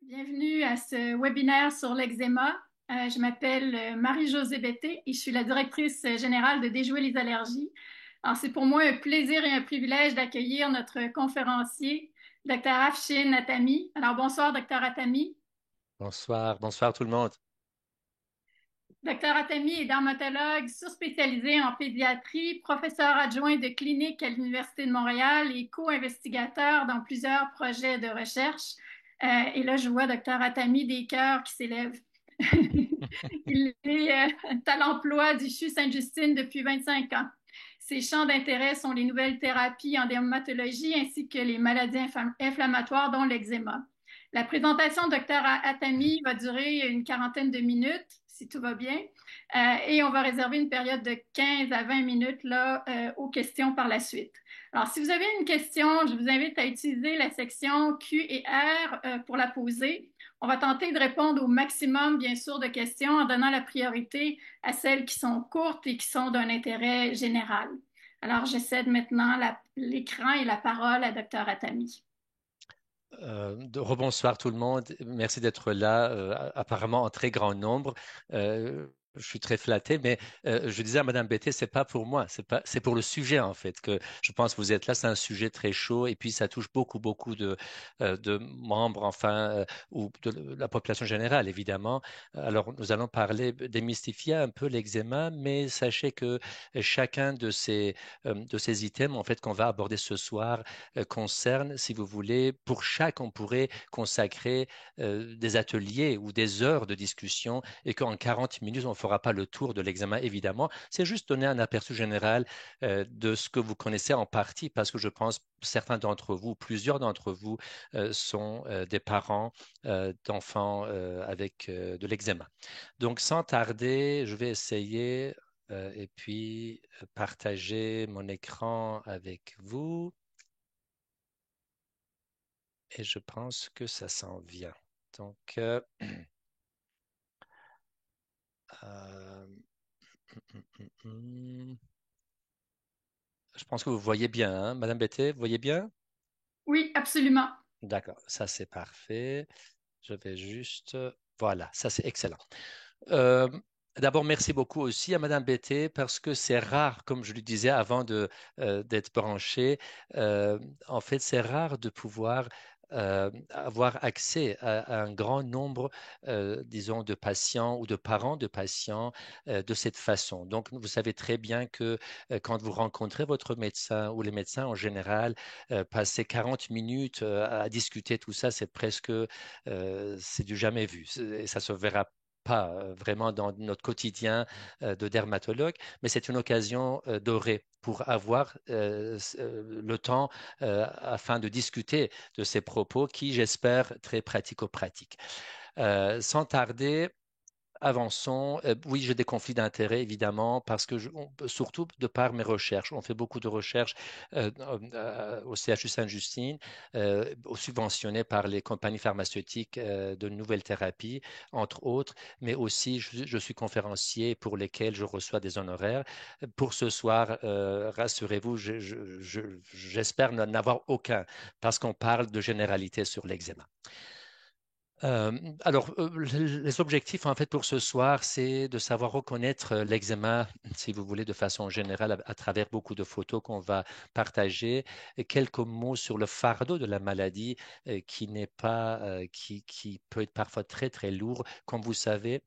Bienvenue à ce webinaire sur l'eczéma. Je m'appelle Marie-Josée Betté et je suis la directrice générale de Déjouer les allergies. Alors, c'est pour moi un plaisir et un privilège d'accueillir notre conférencier, Dr. Afshin Atami. Alors, bonsoir, Dr. Atami. Bonsoir, bonsoir tout le monde. Dr. Atami est dermatologue surspécialisé en pédiatrie, professeur adjoint de clinique à l'Université de Montréal et co-investigateur dans plusieurs projets de recherche. Et là, je vois Dr. Atami des cœurs qui s'élèvent. Il est à l'emploi du CHU Sainte-Justine depuis 25 ans. Ses champs d'intérêt sont les nouvelles thérapies en dermatologie ainsi que les maladies inflammatoires, dont l'eczéma. La présentation de Dr. Atami va durer une quarantaine de minutes, si tout va bien, et on va réserver une période de 15 à 20 minutes là, aux questions par la suite. Alors, si vous avez une question, je vous invite à utiliser la section Q et R pour la poser. On va tenter de répondre au maximum, bien sûr, de questions en donnant la priorité à celles qui sont courtes et qui sont d'un intérêt général. Alors, je cède maintenant l'écran et la parole à Dr. Atami. Rebonsoir tout le monde. Merci d'être là, apparemment en très grand nombre. Je suis très flatté, mais je disais à Madame Betté, c'est pas pour moi, c'est pour le sujet en fait que je pense que vous êtes là. C'est un sujet très chaud et puis ça touche beaucoup de membres, enfin, ou de la population générale évidemment. Alors nous allons parler, démystifier un peu l'eczéma, mais sachez que chacun de ces items en fait qu'on va aborder ce soir concerne, si vous voulez, pour chaque, on pourrait consacrer des ateliers ou des heures de discussion et qu'en 40 minutes, on ne fera pas le tour de l'examen, évidemment. C'est juste donner un aperçu général de ce que vous connaissez en partie, parce que je pense certains d'entre vous, plusieurs d'entre vous, sont des parents d'enfants avec de l'eczéma. Donc, sans tarder, je vais essayer et puis partager mon écran avec vous. Et je pense que ça s'en vient. Donc, euh, je pense que vous voyez bien, hein, Madame Betté, vous voyez bien? Oui, absolument. D'accord, ça c'est parfait. Je vais juste... Voilà, ça c'est excellent. Euh, D'abord, merci beaucoup aussi à Madame Betté parce que c'est rare, comme je le disais avant d'être branché, en fait, c'est rare de pouvoir avoir accès à un grand nombre, disons, de patients ou de parents de patients de cette façon. Donc, vous savez très bien que quand vous rencontrez votre médecin ou les médecins en général, passer 40 minutes à discuter tout ça, c'est presque, c'est du jamais vu. Et ça se verra pas vraiment dans notre quotidien de dermatologue, mais c'est une occasion dorée pour avoir le temps afin de discuter de ces propos qui, j'espère, très pratico-pratiques. Sans tarder, avançons. Oui, j'ai des conflits d'intérêts, évidemment, parce que surtout de par mes recherches, on fait beaucoup de recherches au CHU Sainte-Justine, subventionnées par les compagnies pharmaceutiques de nouvelles thérapies, entre autres, mais aussi je suis conférencier pour lesquels je reçois des honoraires. Pour ce soir, rassurez-vous, j'espère n'en avoir aucun, parce qu'on parle de généralité sur l'eczéma. Euh, les objectifs en fait pour ce soir, c'est de savoir reconnaître l'eczéma, si vous voulez, de façon générale, à travers beaucoup de photos qu'on va partager, et quelques mots sur le fardeau de la maladie qui n'est pas, qui peut être parfois très lourd, comme vous savez,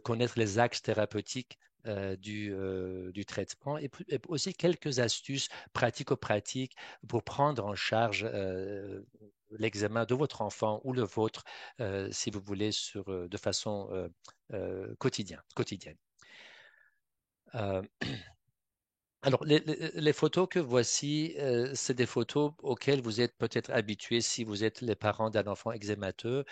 connaître les axes thérapeutiques. Du traitement et aussi quelques astuces pratico-pratiques pour prendre en charge l'examen de votre enfant ou le vôtre si vous voulez, de façon quotidienne. Euh, alors, les photos que voici, c'est des photos auxquelles vous êtes peut-être habitués si vous êtes les parents d'un enfant eczémateux.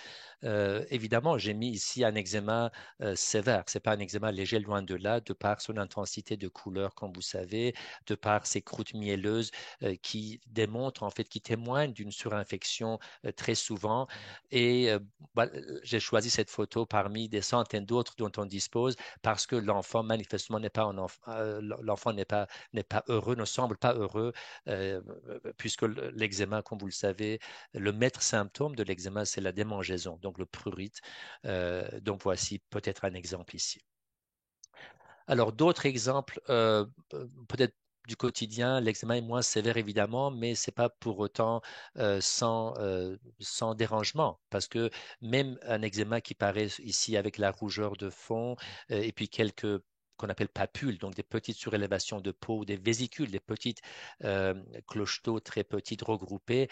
Évidemment, j'ai mis ici un eczéma sévère. C'est pas un eczéma léger, loin de là, de par son intensité de couleur, comme vous savez, de par ses croûtes mielleuses qui démontrent, en fait, qui témoignent d'une surinfection très souvent. Et bah, j'ai choisi cette photo parmi des centaines d'autres dont on dispose parce que l'enfant, manifestement, n'est pas un enfant, l'enfant n'est pas n'est pas heureux, ne semble pas heureux, euh, puisque l'eczéma, comme vous le savez, le maître symptôme de l'eczéma, c'est la démangeaison, donc le prurite. Donc voici peut-être un exemple ici. Alors, d'autres exemples, peut-être du quotidien, l'eczéma est moins sévère évidemment, mais c'est pas pour autant sans dérangement, parce que même un eczéma qui paraît ici avec la rougeur de fond et puis quelques qu'on appelle papules, donc des petites surélévations de peau, des vésicules, des petites euh, clocheteaux très petites regroupées,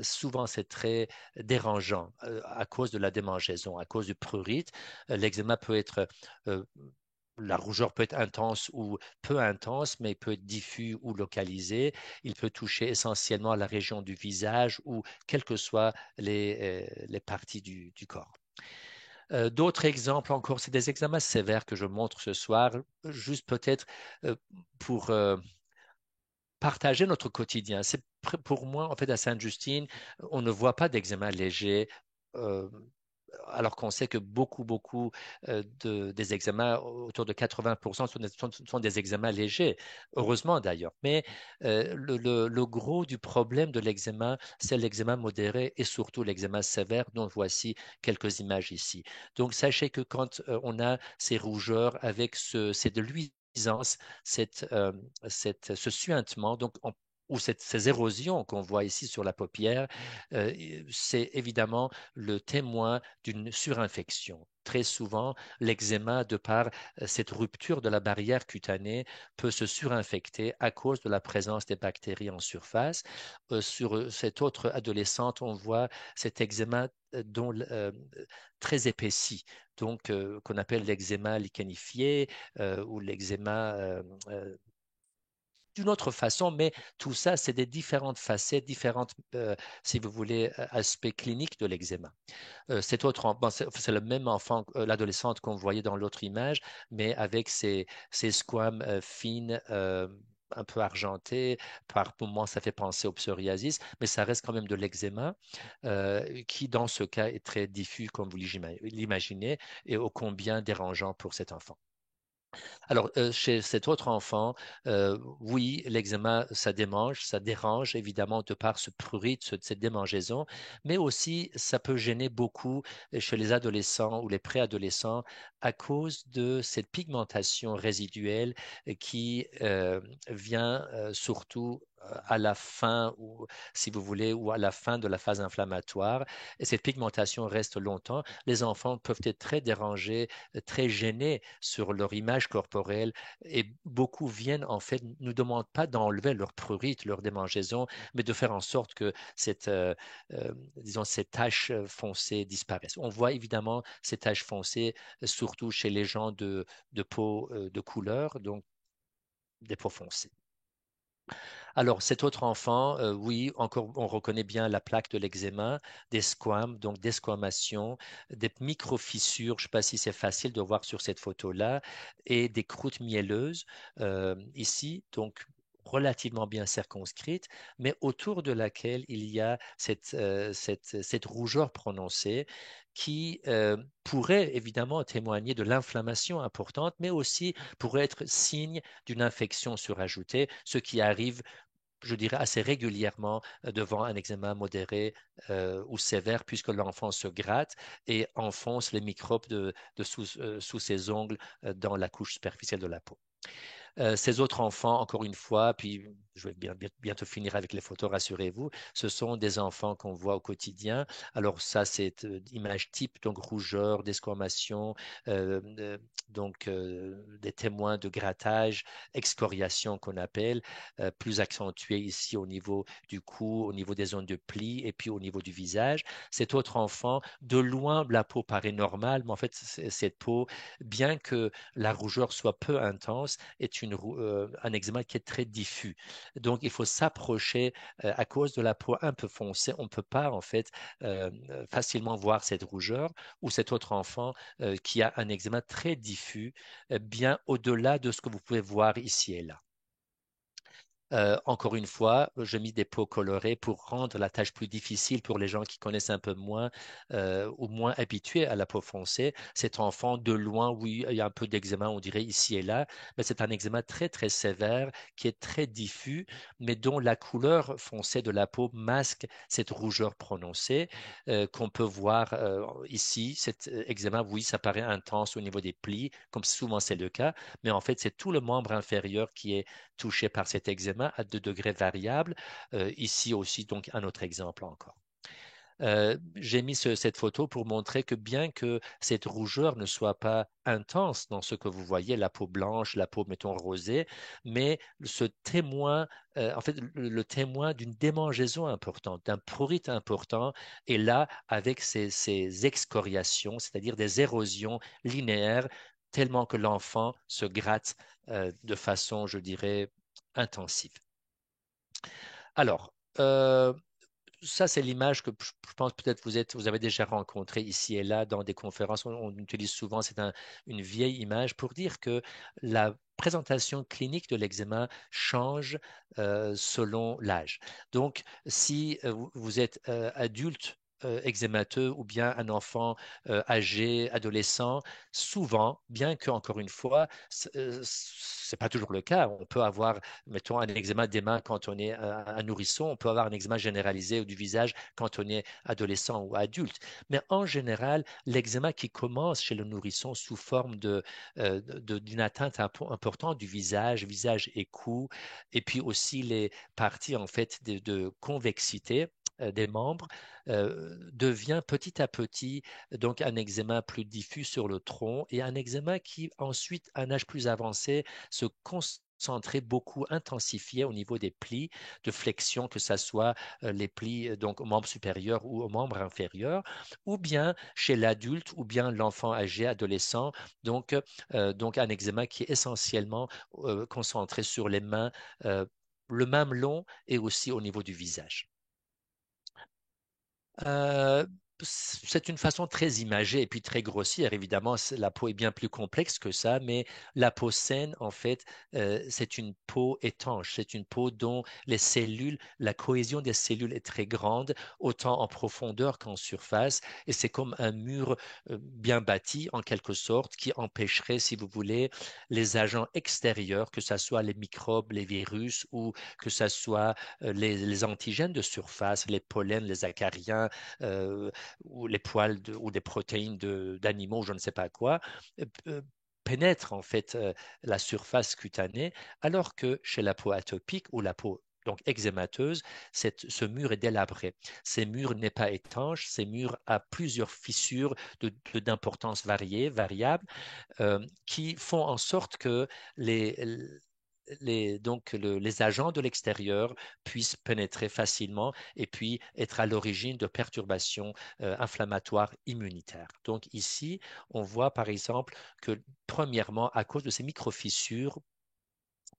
souvent c'est très dérangeant à cause de la démangeaison, à cause du prurite. L'eczéma peut être la rougeur peut être intense ou peu intense, mais peut être diffus ou localisé. Il peut toucher essentiellement la région du visage ou quelles que soient les parties du corps. D'autres exemples encore, c'est des examens sévères que je montre ce soir, juste peut-être euh, pour partager notre quotidien. C'est pour moi, en fait, à Sainte-Justine, on ne voit pas d'examen léger. euh, alors qu'on sait que beaucoup des examens, autour de 80%, sont des examens légers, heureusement d'ailleurs. Mais le gros du problème de l'eczéma, c'est l'eczéma modéré et surtout l'eczéma sévère, dont voici quelques images ici. Donc sachez que quand on a ces rougeurs avec cette luisance, ce suintement, donc ou ces érosions qu'on voit ici sur la paupière, euh, c'est évidemment le témoin d'une surinfection. Très souvent, l'eczéma, de par cette rupture de la barrière cutanée, peut se surinfecter à cause de la présence des bactéries en surface. Sur cette autre adolescente, on voit cet eczéma très épaissi, donc qu'on appelle l'eczéma lichenifié ou l'eczéma d'une autre façon, mais tout ça, c'est des différentes facettes, différentes, si vous voulez, aspects cliniques de l'eczéma. Bon, c'est le même enfant, l'adolescente qu'on voyait dans l'autre image, mais avec ces squames fines, un peu argentées. Par moments, ça fait penser au psoriasis, mais ça reste quand même de l'eczéma, qui dans ce cas est très diffus, comme vous l'imaginez, et ô combien dérangeant pour cet enfant. Alors, chez cet autre enfant, oui, l'eczéma, ça dérange évidemment de par ce prurite, cette démangeaison, mais aussi ça peut gêner beaucoup chez les adolescents ou les préadolescents à cause de cette pigmentation résiduelle qui vient surtout à la fin, ou si vous voulez, ou à la fin de la phase inflammatoire. Et cette pigmentation reste longtemps. Les enfants peuvent être très dérangés, très gênés sur leur image corporelle et beaucoup viennent en fait, ne demandent pas d'enlever leur prurite, leur démangeaison, mais de faire en sorte que disons, ces taches foncées disparaissent. On voit évidemment ces taches foncées surtout chez les gens de peau de couleur, donc des peaux foncées. Alors, cet autre enfant, oui, encore, on reconnaît bien la plaque de l'eczéma, des squames, donc des squamations, des micro-fissures, je ne sais pas si c'est facile de voir sur cette photo-là, et des croûtes mielleuses ici, donc relativement bien circonscrites, mais autour de laquelle il y a cette rougeur prononcée qui pourrait évidemment témoigner de l'inflammation importante, mais aussi pourrait être signe d'une infection surajoutée, ce qui arrive, je dirais, assez régulièrement devant un examen modéré ou sévère, puisque l'enfant se gratte et enfonce les microbes sous ses ongles dans la couche superficielle de la peau. Ces autres enfants, encore une fois, puis je vais bientôt finir avec les photos, rassurez-vous, ce sont des enfants qu'on voit au quotidien. Alors ça, c'est image type, donc rougeur, desquamation, des témoins de grattage, excoriation qu'on appelle, plus accentuée ici au niveau du cou, au niveau des zones de pli et puis au niveau du visage. Cet autre enfant, de loin, la peau paraît normale, mais en fait, cette peau, bien que la rougeur soit peu intense, est un eczéma qui est très diffus. Donc, il faut s'approcher à cause de la peau un peu foncée. On ne peut pas, en fait, facilement voir cette rougeur ou cet autre enfant qui a un eczéma très diffus, bien au-delà de ce que vous pouvez voir ici et là. Encore une fois, je mis des peaux colorées pour rendre la tâche plus difficile pour les gens qui connaissent un peu moins ou moins habitués à la peau foncée. Cet enfant, de loin, oui, il y a un peu d'eczéma, on dirait ici et là, mais c'est un eczéma très, très sévère qui est très diffus, mais dont la couleur foncée de la peau masque cette rougeur prononcée qu'on peut voir ici. Cet eczéma, oui, ça paraît intense au niveau des plis, comme souvent c'est le cas, mais en fait, c'est tout le membre inférieur qui est touché par cet eczéma à 2 degrés variables. Ici aussi, donc, un autre exemple encore. J'ai mis cette photo pour montrer que bien que cette rougeur ne soit pas intense dans ce que vous voyez, la peau blanche, la peau, mettons, rosée, mais ce témoin, en fait, le témoin d'une démangeaison importante, d'un prurite important, est là avec ces excoriations, c'est-à-dire des érosions linéaires, tellement que l'enfant se gratte de façon, je dirais, intensive. Alors, ça, c'est l'image que je pense peut-être vous avez déjà rencontrée ici et là dans des conférences. On utilise souvent, une vieille image pour dire que la présentation clinique de l'eczéma change selon l'âge. Donc, si vous êtes adulte, eczémateux ou bien un enfant âgé, adolescent, souvent, bien que, encore une fois, c'est pas toujours le cas. On peut avoir, mettons, un eczéma des mains quand on est un nourrisson, on peut avoir un eczéma généralisé du visage quand on est adolescent ou adulte. Mais en général, l'eczéma qui commence chez le nourrisson sous forme d'une atteinte importante du visage, visage et cou, et puis aussi les parties en fait de convexité des membres, devient petit à petit donc un eczéma plus diffus sur le tronc et un eczéma qui ensuite, à un âge plus avancé, se concentrer beaucoup, intensifier au niveau des plis de flexion, que ce soit les plis donc au membre supérieur ou au membre inférieur, ou bien chez l'adulte ou bien l'enfant âgé, adolescent, donc un eczéma qui est essentiellement concentré sur les mains, euh, le mamelon et aussi au niveau du visage. Euh, c'est une façon très imagée et puis très grossière. Évidemment, la peau est bien plus complexe que ça, mais la peau saine, en fait, c'est une peau étanche. C'est une peau dont les cellules, la cohésion des cellules est très grande, autant en profondeur qu'en surface. Et c'est comme un mur bien bâti, en quelque sorte, qui empêcherait, si vous voulez, les agents extérieurs, que ce soit les microbes, les virus ou que ce soit les antigènes de surface, les pollens, les acariens, euh, ou les poils ou des protéines d'animaux, je ne sais pas quoi, pénètrent en fait la surface cutanée, alors que chez la peau atopique ou la peau donc eczémateuse, ce mur est délabré. Ces murs n'est pas étanche, ces murs a plusieurs fissures d'importance variable, qui font en sorte que les, les agents de l'extérieur puissent pénétrer facilement et puis être à l'origine de perturbations inflammatoires immunitaires. Donc ici, on voit par exemple que premièrement, à cause de ces microfissures,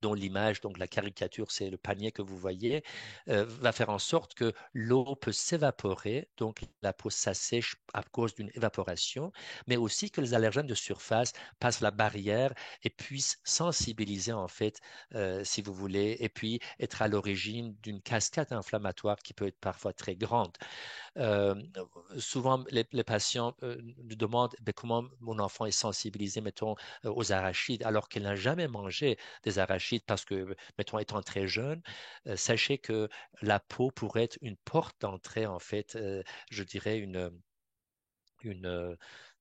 dont l'image, donc la caricature, c'est le panier que vous voyez, va faire en sorte que l'eau peut s'évaporer, donc la peau s'assèche à cause d'une évaporation, mais aussi que les allergènes de surface passent la barrière et puissent sensibiliser en fait, si vous voulez, et puis être à l'origine d'une cascade inflammatoire qui peut être parfois très grande. Euh, Souvent, les patients nous demandent ben, comment mon enfant est sensibilisé, mettons, aux arachides, alors qu'il n'a jamais mangé des arachides parce que, mettons, étant très jeune, sachez que la peau pourrait être une porte d'entrée, en fait, je dirais une,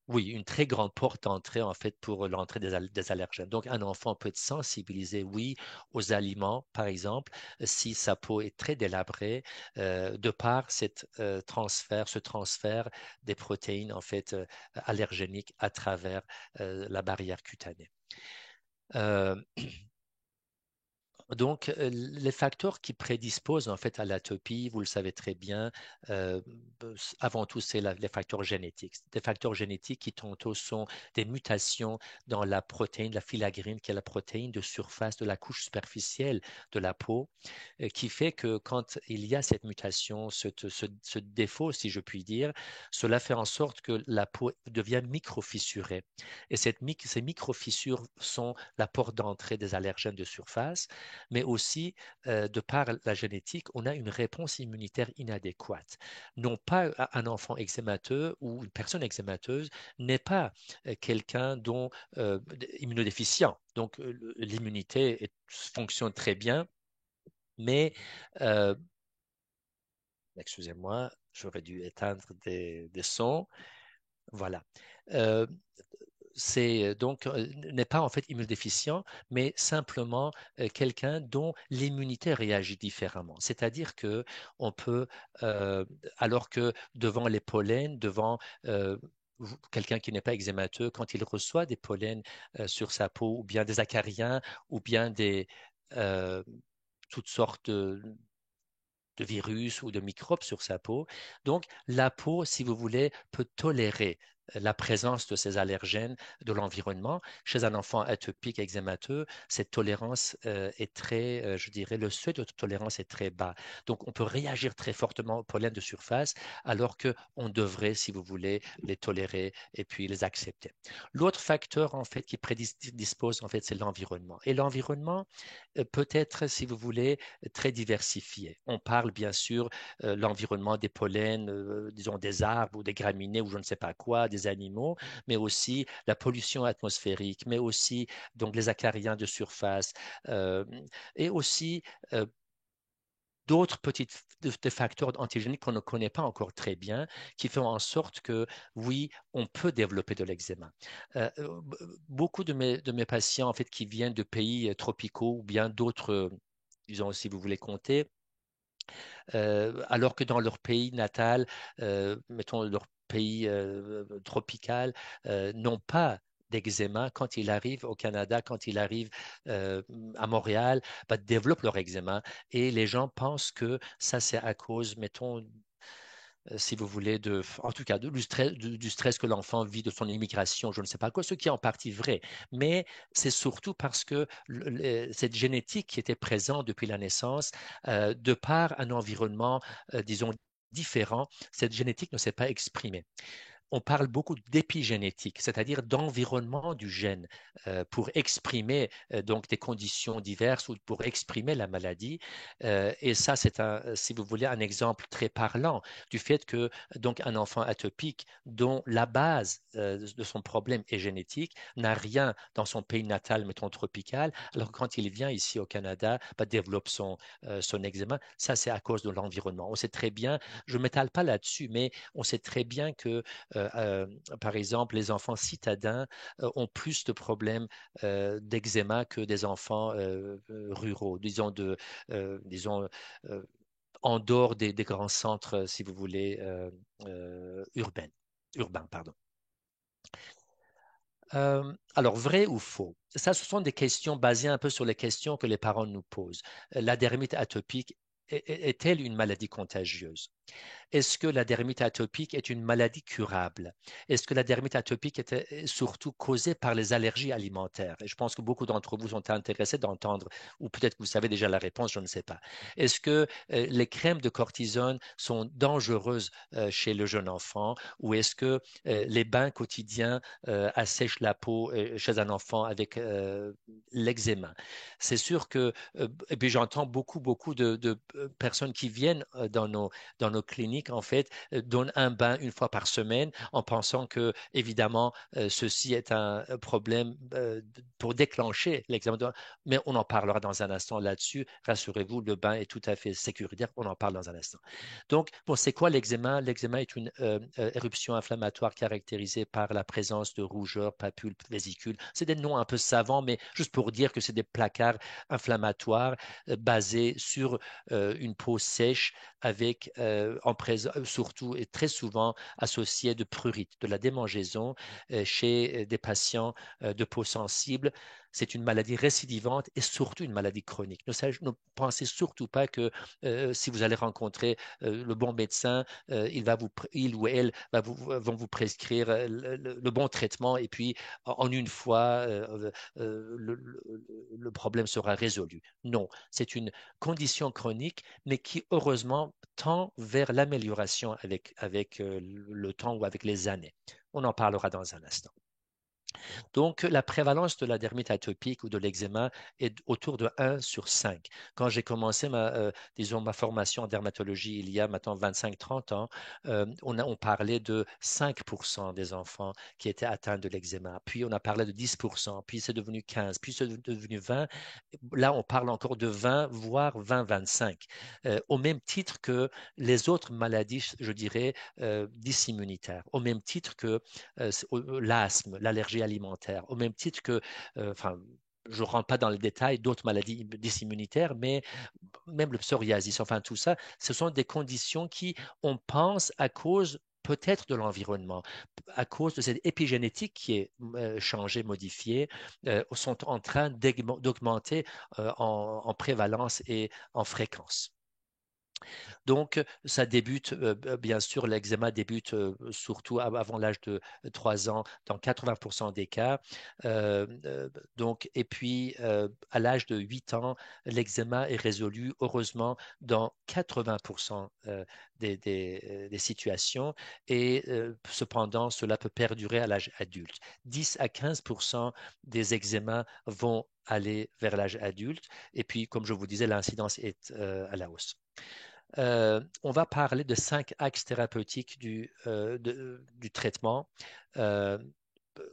oui, une très grande porte d'entrée en fait pour l'entrée des allergènes. Donc, un enfant peut être sensibilisé, oui, aux aliments, par exemple, si sa peau est très délabrée, de par ce transfert des protéines en fait allergéniques à travers la barrière cutanée. Euh, donc, les facteurs qui prédisposent en fait à l'atopie, vous le savez très bien, euh, avant tout, c'est les facteurs génétiques. Des facteurs génétiques qui tantôt sont des mutations dans la protéine, la filagrine, qui est la protéine de surface de la couche superficielle de la peau, qui fait que quand il y a cette mutation, ce défaut, si je puis dire, cela fait en sorte que la peau devient micro-fissurée. Et ces micro-fissures sont la porte d'entrée des allergènes de surface. mais aussi, de par la génétique, on a une réponse immunitaire inadéquate. Non pas un enfant eczémateux ou une personne eczémateuse n'est pas quelqu'un dont immunodéficient. Donc, l'immunité fonctionne très bien, mais excusez-moi, j'aurais dû éteindre des sons. Voilà. Euh, c'est donc n'est pas en fait immunodéficient, mais simplement quelqu'un dont l'immunité réagit différemment. C'est-à-dire que on peut, euh, alors que devant les pollens, devant quelqu'un qui n'est pas eczémateux, quand il reçoit des pollens sur sa peau, ou bien des acariens, ou bien euh, toutes sortes de virus ou de microbes sur sa peau. Donc, la peau, si vous voulez, peut tolérer la présence de ces allergènes de l'environnement. Chez un enfant atopique eczémateux, cette tolérance est très, je dirais, le seuil de tolérance est très bas. Donc, on peut réagir très fortement aux pollens de surface, alors qu'on devrait, si vous voulez, les tolérer et puis les accepter. L'autre facteur, en fait, qui prédispose, en fait, c'est l'environnement. Et l'environnement peut être, si vous voulez, très diversifié. On parle bien sûr l'environnement des pollens, disons des arbres ou des graminées ou je ne sais pas quoi, des animaux, mais aussi la pollution atmosphérique, mais aussi donc les acariens de surface euh, et aussi d'autres petits des facteurs antigéniques qu'on ne connaît pas encore très bien, qui font en sorte que, oui, on peut développer de l'eczéma. Beaucoup de mes patients, en fait, qui viennent de pays tropicaux ou bien d'autres, disons, si vous voulez compter, alors que dans leur pays natal, mettons leur pays tropical, n'ont pas d'eczéma quand ils arrivent au Canada, quand ils arrivent euh, à Montréal, bah, développent leur eczéma et les gens pensent que ça c'est à cause, mettons, si vous voulez, en tout cas, du stress que l'enfant vit de son immigration, je ne sais pas quoi, ce qui est en partie vrai. Mais c'est surtout parce que cette génétique qui était présente depuis la naissance, de par un environnement, disons, différent, cette génétique ne s'est pas exprimée. On parle beaucoup d'épigénétique, c'est-à-dire d'environnement du gène pour exprimer donc des conditions diverses ou pour exprimer la maladie. Et ça, c'est un, si vous voulez, un exemple très parlant du fait que donc un enfant atopique dont la base de son problème est génétique n'a rien dans son pays natal, mettons tropical, alors que quand il vient ici au Canada, bah, développe son eczéma. Ça, c'est à cause de l'environnement. On sait très bien, je ne m'étale pas là-dessus, mais on sait très bien que par exemple, les enfants citadins ont plus de problèmes d'eczéma que des enfants ruraux, disons en dehors des grands centres, si vous voulez, urbains, pardon. Alors, vrai ou faux? Ça, ce sont des questions basées un peu sur les questions que les parents nous posent. La dermite atopique est-elle une maladie contagieuse? Est-ce que la dermite atopique est une maladie curable? Est-ce que la dermite atopique est surtout causée par les allergies alimentaires? Et je pense que beaucoup d'entre vous sont intéressés d'entendre, ou peut-être que vous savez déjà la réponse, je ne sais pas. Est-ce que les crèmes de cortisone sont dangereuses chez le jeune enfant, ou est-ce que les bains quotidiens assèchent la peau chez un enfant avec l'eczéma? C'est sûr que, et puis j'entends beaucoup de personnes qui viennent dans nos cliniques, en fait, donnent un bain une fois par semaine en pensant que, évidemment, ceci est un problème pour déclencher l'examen. Mais on en parlera dans un instant là-dessus. Rassurez-vous, le bain est tout à fait sécuritaire. On en parle dans un instant. Donc, bon, c'est quoi l'eczéma? L'eczéma est une éruption inflammatoire caractérisée par la présence de rougeurs, papules, vésicules. C'est des noms un peu savants, mais juste pour dire que c'est des placards inflammatoires basés sur une peau sèche avec surtout et très souvent associé de prurite, de la démangeaison chez des patients de peau sensible. C'est une maladie récidivante et surtout une maladie chronique. Ne pensez surtout pas que si vous allez rencontrer le bon médecin, il ou elle vont vous prescrire le bon traitement et puis en une fois, le problème sera résolu. Non, c'est une condition chronique, mais qui heureusement tend vers l'amélioration avec le temps ou avec les années. On en parlera dans un instant. Donc, la prévalence de la dermite atopique ou de l'eczéma est autour de 1 sur 5. Quand j'ai commencé disons, ma formation en dermatologie il y a maintenant 25-30 ans, on parlait de 5% des enfants qui étaient atteints de l'eczéma. Puis on a parlé de 10%, puis c'est devenu 15, puis c'est devenu 20. Là, on parle encore de 20, voire 20-25, au même titre que les autres maladies, je dirais, dysimmunitaires, au même titre que l'asthme, l'allergie alimentaire, au même titre que, enfin, je ne rentre pas dans le détail d'autres maladies dysimmunitaires, mais même le psoriasis, enfin tout ça, ce sont des conditions qui, on pense, à cause peut-être de l'environnement, à cause de cette épigénétique qui est changée, modifiée, sont en train d'augmenter en prévalence et en fréquence. Donc, ça débute, bien sûr, l'eczéma débute surtout avant l'âge de 3 ans dans 80% des cas. Donc, et puis, à l'âge de 8 ans, l'eczéma est résolu, heureusement, dans 80% des situations. Et cependant, cela peut perdurer à l'âge adulte. 10 à 15% des eczémas vont aller vers l'âge adulte. Et puis, comme je vous disais, l'incidence est à la hausse. On va parler de 5 axes thérapeutiques du traitement, euh,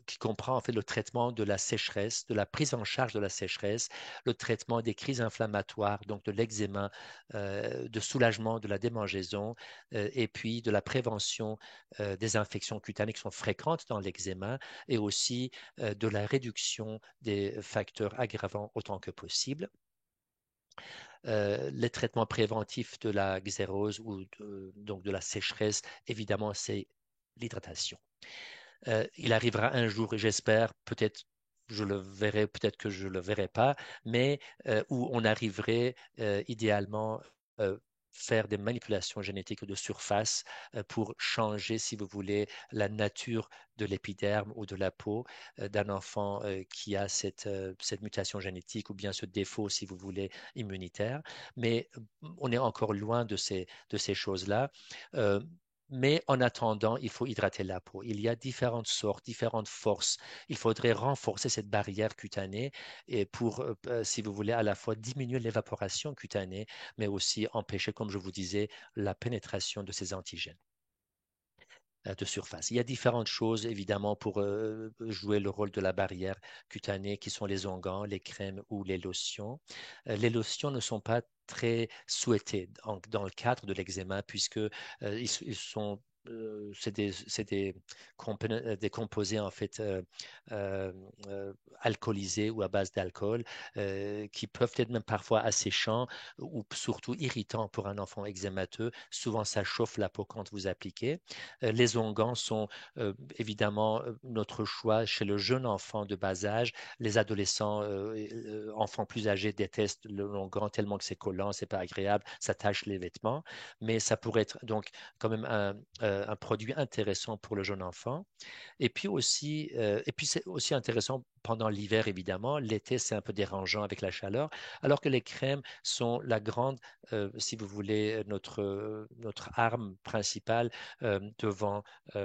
qui comprend en fait le traitement de la sécheresse, de la prise en charge de la sécheresse, le traitement des crises inflammatoires, donc de l'eczéma, de soulagement de la démangeaison, et puis de la prévention des infections cutanées qui sont fréquentes dans l'eczéma, et aussi de la réduction des facteurs aggravants autant que possible. Les traitements préventifs de la xérose ou donc de la sécheresse, évidemment, c'est l'hydratation. Il arrivera un jour, et j'espère, peut-être je le verrai, peut-être que je ne le verrai pas, mais où on arriverait idéalement euh, faire des manipulations génétiques de surface pour changer, si vous voulez, la nature de l'épiderme ou de la peau d'un enfant qui a cette mutation génétique ou bien ce défaut, si vous voulez, immunitaire. Mais on est encore loin de ces choses-là. Euh, mais en attendant, il faut hydrater la peau. Il y a différentes sortes, différentes forces. Il faudrait renforcer cette barrière cutanée et pour, si vous voulez, à la fois diminuer l'évaporation cutanée, mais aussi empêcher, comme je vous disais, la pénétration de ces antigènes de surface. Il y a différentes choses, évidemment, pour jouer le rôle de la barrière cutanée, qui sont les onguents, les crèmes ou les lotions. Les lotions ne sont pas très souhaitées dans le cadre de l'eczéma, puisque ils sont c'est des composés en fait euh, alcoolisés ou à base d'alcool qui peuvent être même parfois asséchants ou surtout irritants pour un enfant eczémateux. Souvent, ça chauffe la peau quand vous appliquez. Les onguents sont évidemment notre choix chez le jeune enfant de bas âge. Les adolescents, enfants plus âgés détestent le onguent tellement que c'est collant, c'est pas agréable, ça tache les vêtements. Mais ça pourrait être donc quand même un produit intéressant pour le jeune enfant. Et puis c'est aussi intéressant pendant l'hiver, évidemment. L'été, c'est un peu dérangeant avec la chaleur, alors que les crèmes sont la grande, si vous voulez, notre arme principale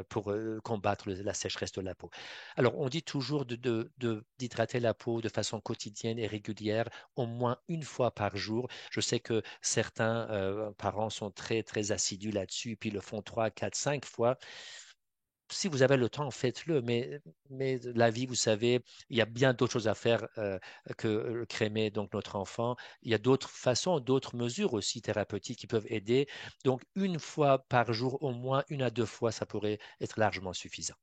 pour combattre la sécheresse de la peau. Alors, on dit toujours d'hydrater la peau de façon quotidienne et régulière, au moins une fois par jour. Je sais que certains parents sont très, très assidus là-dessus, puis le font 3, 4, 5 fois. Si vous avez le temps, faites-le, mais la vie, vous savez, il y a bien d'autres choses à faire que crémer donc notre enfant. Il y a d'autres façons, d'autres mesures aussi thérapeutiques qui peuvent aider. Donc, une fois par jour, au moins 1 à 2 fois, ça pourrait être largement suffisant.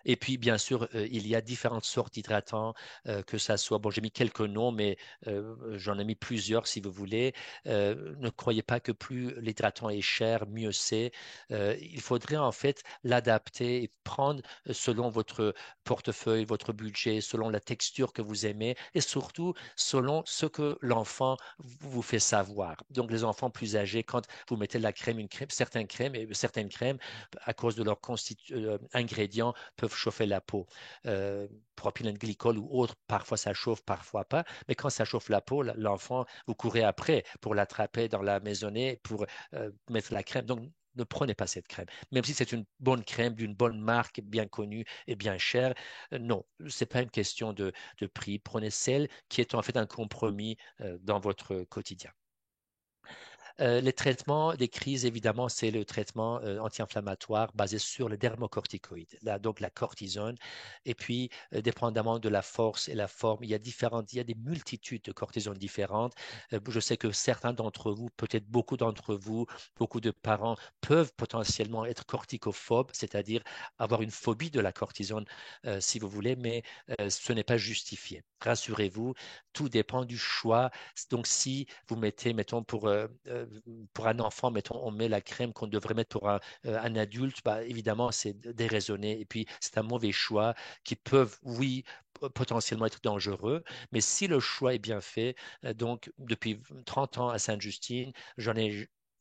Et puis, bien sûr, il y a différentes sortes d'hydratants, que ça soit, bon, j'ai mis quelques noms, mais j'en ai mis plusieurs si vous voulez. Ne croyez pas que plus l'hydratant est cher, mieux c'est. Il faudrait en fait l'adapter et prendre selon votre portefeuille, votre budget, selon la texture que vous aimez et surtout selon ce que l'enfant vous fait savoir. Donc, les enfants plus âgés, quand vous mettez de la crème, certaines crèmes, à cause de leurs ingrédients, peuvent chauffer la peau. Propylène glycol ou autre, parfois ça chauffe, parfois pas. Mais quand ça chauffe la peau, l'enfant, vous courez après pour l'attraper dans la maisonnée, pour mettre la crème. Donc, ne prenez pas cette crème. Même si c'est une bonne crème d'une bonne marque, bien connue et bien chère, non, ce n'est pas une question de prix. Prenez celle qui est en fait un compromis dans votre quotidien. Les traitements des crises, évidemment, c'est le traitement anti-inflammatoire basé sur le dermocorticoïde, là, donc la cortisone. Et puis, dépendamment de la force et la forme, il y a des multitudes de cortisones différentes. Je sais que certains d'entre vous, peut-être beaucoup d'entre vous, beaucoup de parents peuvent potentiellement être corticophobes, c'est-à-dire avoir une phobie de la cortisone, si vous voulez, mais ce n'est pas justifié. Rassurez-vous, tout dépend du choix. Donc, si vous mettez, mettons, pour un enfant, mettons, on met la crème qu'on devrait mettre pour un adulte, bah, évidemment, c'est déraisonné. Et puis, c'est un mauvais choix qui peuvent, oui, potentiellement être dangereux. Mais si le choix est bien fait, donc, depuis 30 ans à Sainte-Justine,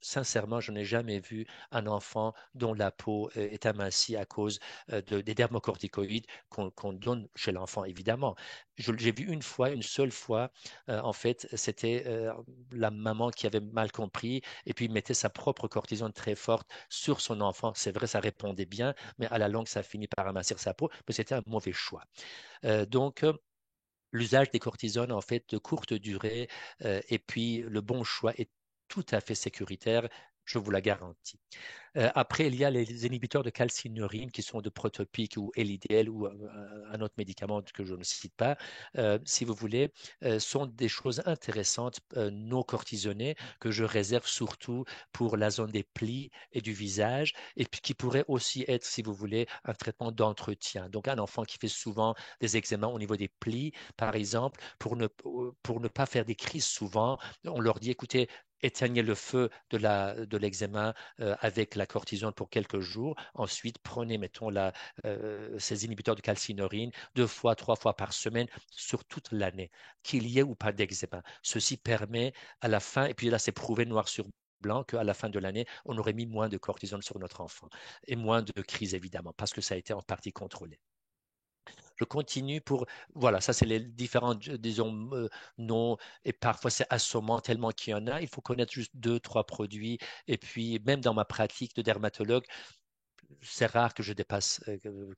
sincèrement, je n'ai jamais vu un enfant dont la peau est amincie à cause des dermocorticoïdes qu'on donne chez l'enfant, évidemment. J'ai vu une seule fois, en fait, c'était la maman qui avait mal compris et puis mettait sa propre cortisone très forte sur son enfant. C'est vrai, ça répondait bien, mais à la longue, ça finit par amincir sa peau, mais c'était un mauvais choix. Donc, l'usage des cortisones, en fait, de courte durée, et puis le bon choix est tout à fait sécuritaire, je vous la garantis. Après, il y a les inhibiteurs de calcinurine qui sont de Protopic ou LIDL ou un autre médicament que je ne cite pas, si vous voulez, sont des choses intéressantes, non cortisonnées, que je réserve surtout pour la zone des plis et du visage, et puis qui pourrait aussi être, si vous voulez, un traitement d'entretien. Donc, un enfant qui fait souvent des eczémas au niveau des plis, par exemple, pour ne pas faire des crises souvent, on leur dit, écoutez, éteignez le feu de l'eczéma avec la cortisone pour quelques jours. Ensuite, prenez, mettons, ces inhibiteurs de calcinurine 2 fois, 3 fois par semaine sur toute l'année, qu'il y ait ou pas d'eczéma. Ceci permet à la fin, et puis là, c'est prouvé noir sur blanc qu'à la fin de l'année, on aurait mis moins de cortisone sur notre enfant et moins de crises, évidemment, parce que ça a été en partie contrôlé. Je continue pour, voilà, ça c'est les différents, disons, noms, et parfois c'est assommant tellement qu'il y en a. Il faut connaître juste deux, trois produits. Et puis, même dans ma pratique de dermatologue, c'est rare que je dépasse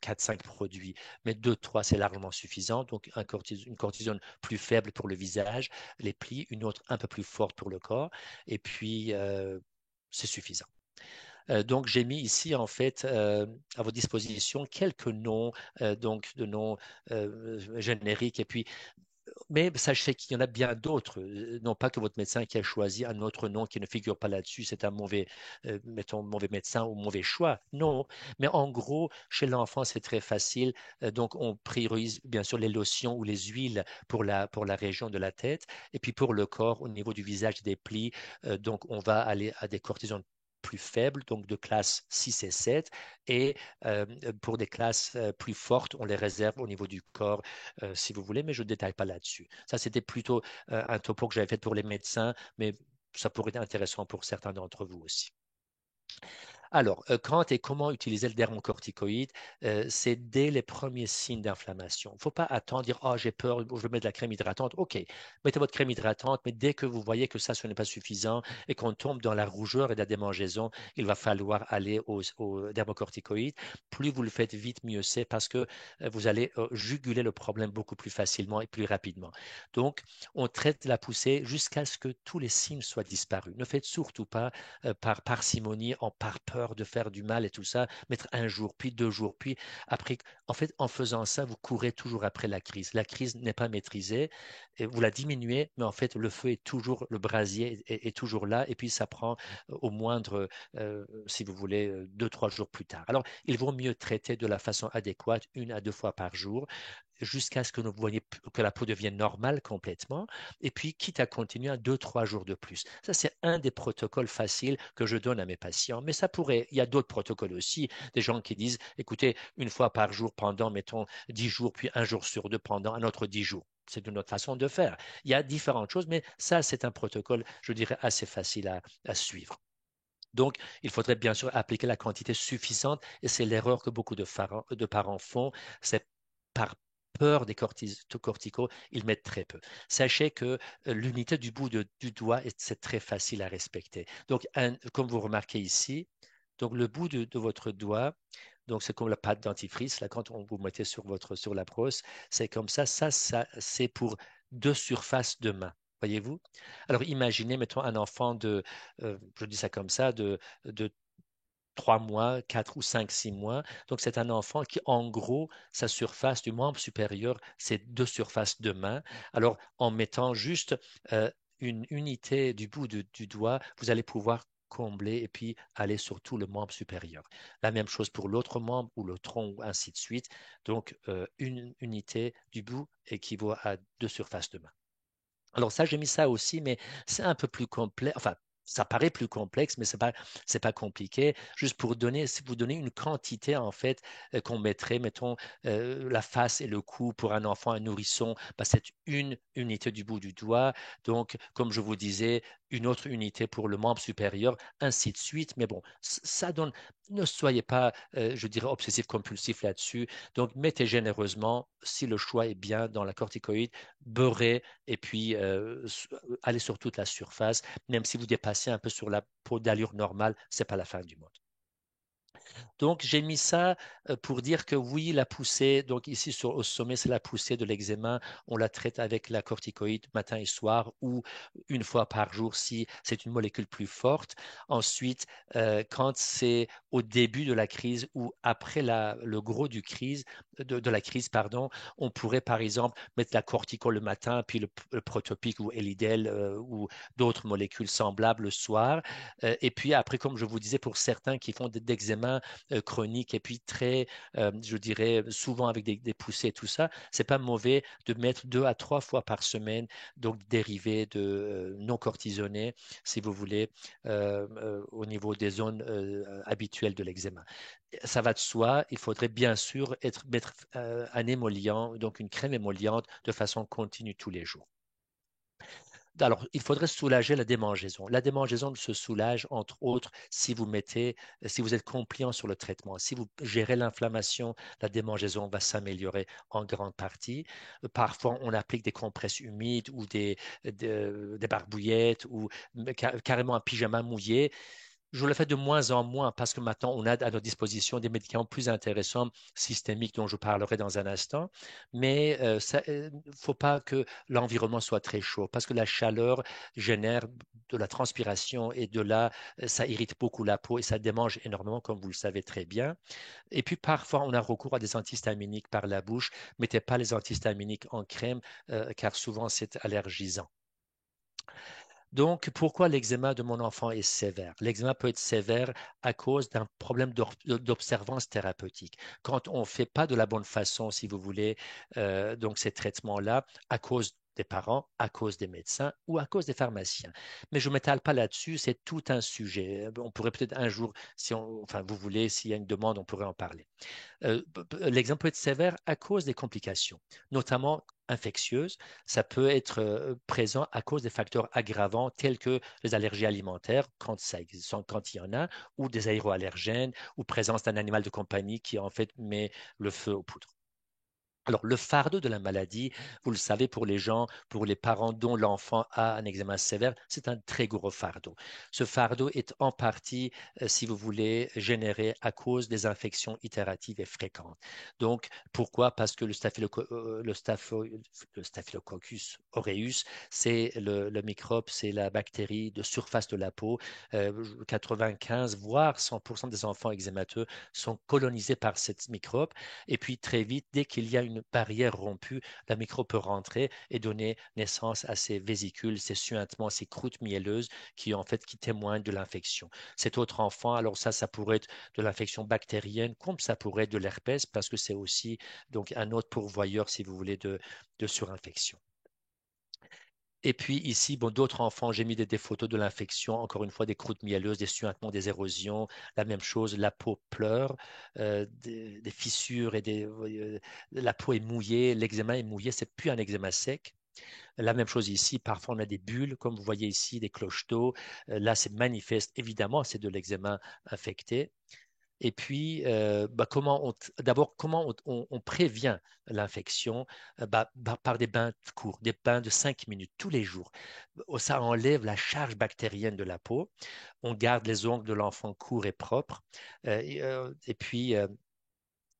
4-5 produits, mais deux, trois, c'est largement suffisant. Donc, une cortisone plus faible pour le visage, les plis, une autre un peu plus forte pour le corps, et puis c'est suffisant. Donc, j'ai mis ici, en fait, à votre disposition quelques noms, donc de noms génériques. Et puis, mais sachez qu'il y en a bien d'autres. Non pas que votre médecin qui a choisi un autre nom qui ne figure pas là-dessus, c'est un mauvais, mettons, mauvais médecin ou mauvais choix. Non. Mais en gros, chez l'enfant, c'est très facile. Donc, on priorise bien sûr les lotions ou les huiles pour la région de la tête. Et puis, pour le corps, au niveau du visage et des plis, donc, on va aller à des cortisons plus faibles, donc de classe 6 et 7, et pour des classes plus fortes, on les réserve au niveau du corps, si vous voulez, mais je ne détaille pas là-dessus. Ça, c'était plutôt un topo que j'avais fait pour les médecins, mais ça pourrait être intéressant pour certains d'entre vous aussi. Alors, quand et comment utiliser le dermocorticoïde, c'est dès les premiers signes d'inflammation. Il ne faut pas attendre, dire, oh, j'ai peur, je vais mettre de la crème hydratante. OK, mettez votre crème hydratante, mais dès que vous voyez que ça, ce n'est pas suffisant et qu'on tombe dans la rougeur et la démangeaison, il va falloir aller au dermocorticoïde. Plus vous le faites vite, mieux c'est parce que vous allez juguler le problème beaucoup plus facilement et plus rapidement. Donc, on traite la poussée jusqu'à ce que tous les signes soient disparus. Ne faites surtout pas par parcimonie, par peur de faire du mal et tout ça, mettre un jour, puis 2 jours, puis après. En fait, en faisant ça, vous courez toujours après la crise. La crise n'est pas maîtrisée, et vous la diminuez, mais en fait, le feu est toujours, le brasier est toujours là, et puis ça prend au moindre, si vous voulez, 2, 3 jours plus tard. Alors, il vaut mieux traiter de la façon adéquate, 1 à 2 fois par jour, jusqu'à ce que vous voyez que la peau devienne normale complètement, et puis quitte à continuer 2, 3 jours de plus. Ça, c'est un des protocoles faciles que je donne à mes patients, mais ça pourrait, il y a d'autres protocoles aussi, des gens qui disent, écoutez, 1 fois par jour pendant, mettons, 10 jours, puis un jour sur deux pendant un autre 10 jours. C'est une autre façon de faire. Il y a différentes choses, mais ça, c'est un protocole, je dirais, assez facile à suivre. Donc, il faudrait bien sûr appliquer la quantité suffisante et c'est l'erreur que beaucoup de parents font. C'est par peur des corticaux, ils mettent très peu. Sachez que l'unité du bout du doigt, c'est très facile à respecter. Donc, comme vous remarquez ici, donc le bout de votre doigt, donc c'est comme la pâte dentifrice, là, quand on vous mettez sur la brosse, c'est comme ça, c'est pour deux surfaces de main. Voyez-vous? Alors imaginez, mettons, un enfant je dis ça comme ça, de 3 mois, 4 ou 5, 6 mois. Donc, c'est un enfant qui, en gros, sa surface du membre supérieur, c'est deux surfaces de main. Alors, en mettant juste une unité du bout du doigt, vous allez pouvoir combler et puis aller sur tout le membre supérieur. La même chose pour l'autre membre ou le tronc, ou ainsi de suite. Donc, une unité du bout équivaut à deux surfaces de main. Alors ça, j'ai mis ça aussi, mais c'est un peu plus complexe. Enfin, ça paraît plus complexe, mais c'est pas compliqué. Juste pour donner, si vous donnez une quantité, en fait, qu'on mettrait, mettons, la face et le cou pour un enfant, un nourrisson, bah, c'est une unité du bout du doigt. Donc, comme je vous disais, une autre unité pour le membre supérieur, ainsi de suite. Mais bon, ça donne, ne soyez pas, je dirais, obsessif compulsif là-dessus. Donc, mettez généreusement, si le choix est bien dans la corticoïde, beurrez et puis aller sur toute la surface. Même si vous dépassez un peu sur la peau d'allure normale, c'est pas la fin du monde. Donc, j'ai mis ça pour dire que oui, la poussée, donc ici au sommet, c'est la poussée de l'eczéma. On la traite avec la corticoïde matin et soir ou une fois par jour si c'est une molécule plus forte. Ensuite, quand c'est au début de la crise ou après le gros de la crise, pardon, on pourrait par exemple mettre la cortico le matin, puis le protopique ou Elidel ou d'autres molécules semblables le soir. Et puis après, comme je vous disais, pour certains qui font d'eczéma, chronique et puis très, je dirais, souvent avec des poussées et tout ça, c'est pas mauvais de mettre 2 à 3 fois par semaine, donc dérivés de non cortisonnés, si vous voulez, au niveau des zones habituelles de l'eczéma. Ça va de soi, il faudrait bien sûr mettre un émollient, donc une crème émolliente de façon continue tous les jours. Alors, il faudrait soulager la démangeaison. La démangeaison se soulage, entre autres, si vous êtes compliant sur le traitement. Si vous gérez l'inflammation, la démangeaison va s'améliorer en grande partie. Parfois, on applique des compresses humides ou des barbouillettes ou carrément un pyjama mouillé. Je le fais de moins en moins parce que maintenant, on a à notre disposition des médicaments plus intéressants, systémiques, dont je parlerai dans un instant. Mais il ne faut pas que l'environnement soit très chaud parce que la chaleur génère de la transpiration et de là, ça irrite beaucoup la peau et ça démange énormément, comme vous le savez très bien. Et puis, parfois, on a recours à des antihistaminiques par la bouche. Mettez pas les antihistaminiques en crème car souvent, c'est allergisant. Donc, pourquoi l'eczéma de mon enfant est sévère? L'eczéma peut être sévère à cause d'un problème d'observance thérapeutique. Quand on ne fait pas de la bonne façon, si vous voulez, donc ces traitements-là, à cause des parents, à cause des médecins ou à cause des pharmaciens. Mais je ne m'étale pas là-dessus, c'est tout un sujet. On pourrait peut-être un jour, si enfin vous voulez, s'il y a une demande, on pourrait en parler. L'exemple peut être sévère à cause des complications, notamment infectieuses. Ça peut être présent à cause des facteurs aggravants tels que les allergies alimentaires, quand il y en a, ou des aéroallergènes, ou présence d'un animal de compagnie qui en fait met le feu aux poudres. Alors, le fardeau de la maladie, vous le savez, pour les gens, pour les parents dont l'enfant a un eczéma sévère, c'est un très gros fardeau. Ce fardeau est en partie, si vous voulez, généré à cause des infections itératives et fréquentes. Donc, pourquoi? Parce que le Staphylococcus aureus, c'est le microbe, c'est la bactérie de surface de la peau. 95, voire 100% des enfants eczémateux sont colonisés par cette microbe. Et puis très vite, dès qu'il y a une barrière rompue, la microbe peut rentrer et donner naissance à ces vésicules, ces suintements, ces croûtes mielleuses qui témoignent de l'infection. Cet autre enfant, alors ça pourrait être de l'infection bactérienne, comme ça pourrait être de l'herpès, parce que c'est aussi donc un autre pourvoyeur, si vous voulez, de surinfection. Et puis ici, bon, d'autres enfants, j'ai mis des photos de l'infection, encore une fois, des croûtes mielleuses, des suintements, des érosions, la même chose, la peau pleure, des fissures la peau est mouillée, l'eczéma est mouillé, c'est plus un eczéma sec. La même chose ici, parfois on a des bulles, comme vous voyez ici, des cloches d'eau. Là, c'est manifeste, évidemment, c'est de l'eczéma infecté. Et puis, d'abord, comment on prévient l'infection? Par des bains courts, des bains de 5 minutes tous les jours. Ça enlève la charge bactérienne de la peau. On garde les ongles de l'enfant courts et propres. Et puis,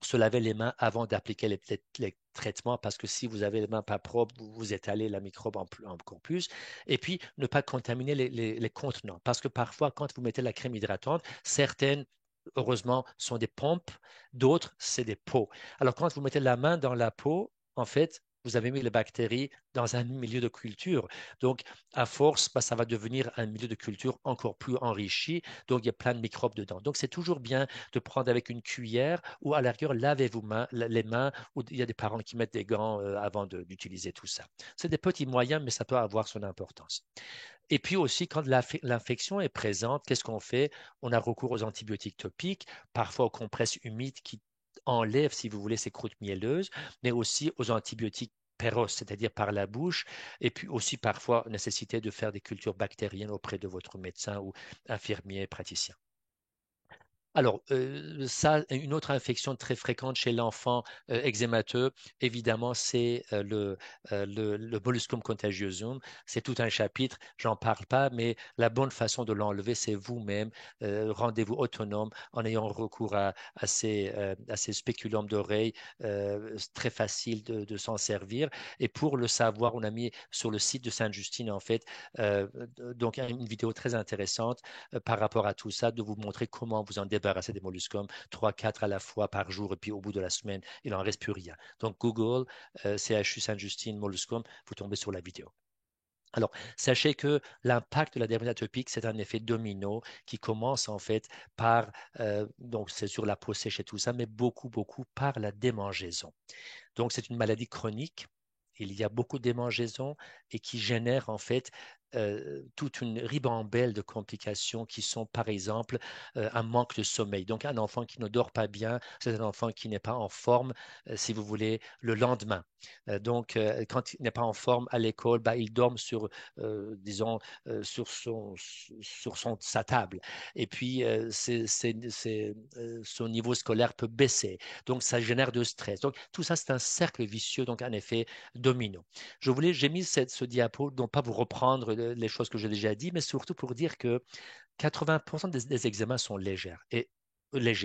se laver les mains avant d'appliquer les traitements parce que si vous avez les mains pas propres, vous étalez la microbe encore plus. Et puis, ne pas contaminer les contenants parce que parfois, quand vous mettez la crème hydratante, certaines, heureusement, sont des pompes, d'autres, c'est des pots. Alors, quand vous mettez la main dans la peau, en fait, vous avez mis les bactéries dans un milieu de culture. Donc, à force, ça va devenir un milieu de culture encore plus enrichi. Donc, il y a plein de microbes dedans. Donc, c'est toujours bien de prendre avec une cuillère ou à la rigueur, lavez-vous les mains ou il y a des parents qui mettent des gants avant d'utiliser tout ça. C'est des petits moyens, mais ça peut avoir son importance. Et puis aussi, quand l'infection est présente, qu'est-ce qu'on fait? On a recours aux antibiotiques topiques, parfois aux compresses humides qui enlèvent, si vous voulez, ces croûtes mielleuses, mais aussi aux antibiotiques péros, c'est-à-dire par la bouche, et puis aussi parfois nécessité de faire des cultures bactériennes auprès de votre médecin ou infirmier praticien. Alors, ça, une autre infection très fréquente chez l'enfant eczémateux, évidemment, c'est le molluscum contagiosum. C'est tout un chapitre, j'en parle pas, mais la bonne façon de l'enlever, c'est vous-même. Rendez-vous autonome en ayant recours à ces spéculums d'oreille. C'est très facile de s'en servir. Et pour le savoir, on a mis sur le site de Sainte-Justine, en fait, euh, donc une vidéo très intéressante par rapport à tout ça, de vous montrer comment vous en débarrasser des molluscums, 3, 4 à la fois par jour, et puis au bout de la semaine, il n'en reste plus rien. Donc Google, CHU Sainte-Justine, molluscum, vous tombez sur la vidéo. Alors, sachez que l'impact de la dermatite atopique, c'est un effet domino qui commence en fait par, donc c'est sur la peau sèche et tout ça, mais beaucoup, beaucoup par la démangeaison. Donc, c'est une maladie chronique. Il y a beaucoup de démangeaisons et qui génèrent en fait toute une ribambelle de complications qui sont par exemple un manque de sommeil. Donc un enfant qui ne dort pas bien, c'est un enfant qui n'est pas en forme, si vous voulez, le lendemain. Quand il n'est pas en forme à l'école, il dort sur, disons, sa table. Et puis son niveau scolaire peut baisser. Donc ça génère de stress. Donc tout ça, c'est un cercle vicieux, donc un effet domino. J'ai mis ce diapo, non pas pour reprendre les choses que j'ai déjà dit, mais surtout pour dire que 80% des examens sont légers.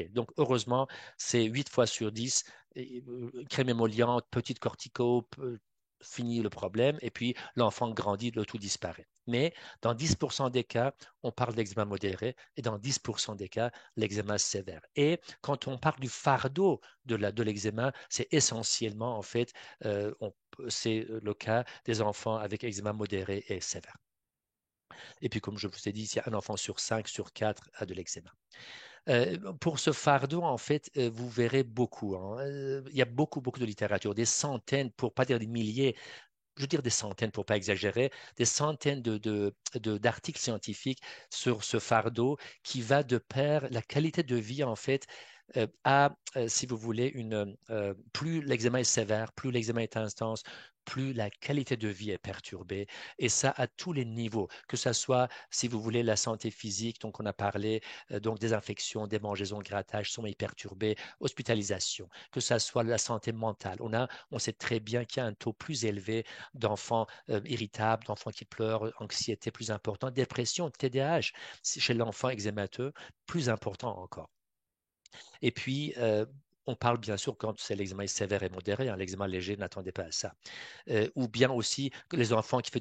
Donc, heureusement, c'est 8 fois sur 10, crème émolliente, petite cortico, fini le problème, et puis l'enfant grandit, le tout disparaît. Mais dans 10% des cas, on parle d'eczéma modéré et dans 10% des cas, l'eczéma sévère. Et quand on parle du fardeau de l'eczéma, c'est essentiellement, en fait, c'est le cas des enfants avec eczéma modéré et sévère. Et puis, comme je vous ai dit, il y a un enfant sur 5, sur 4 a de l'eczéma. Pour ce fardeau, en fait, vous verrez beaucoup, hein. Il y a beaucoup, beaucoup de littérature, des centaines, pour pas dire des milliers, je veux dire des centaines pour pas exagérer, des centaines d'articles scientifiques sur ce fardeau qui va de pair la qualité de vie, en fait, si vous voulez, plus l'eczéma est sévère, plus l'eczéma est intense, plus la qualité de vie est perturbée. Et ça à tous les niveaux, que ce soit, si vous voulez, la santé physique, donc on a parlé, donc des infections, des démangeaisons, grattage, sommeil perturbé, hospitalisation, que ce soit la santé mentale. On sait très bien qu'il y a un taux plus élevé d'enfants irritables, d'enfants qui pleurent, anxiété plus importante, dépression, TDAH chez l'enfant eczémateux, plus important encore. Et puis, on parle bien sûr quand c'est l'eczéma sévère et modéré, hein, l'eczéma léger, n'attendez pas à ça. Ou bien aussi que les enfants qui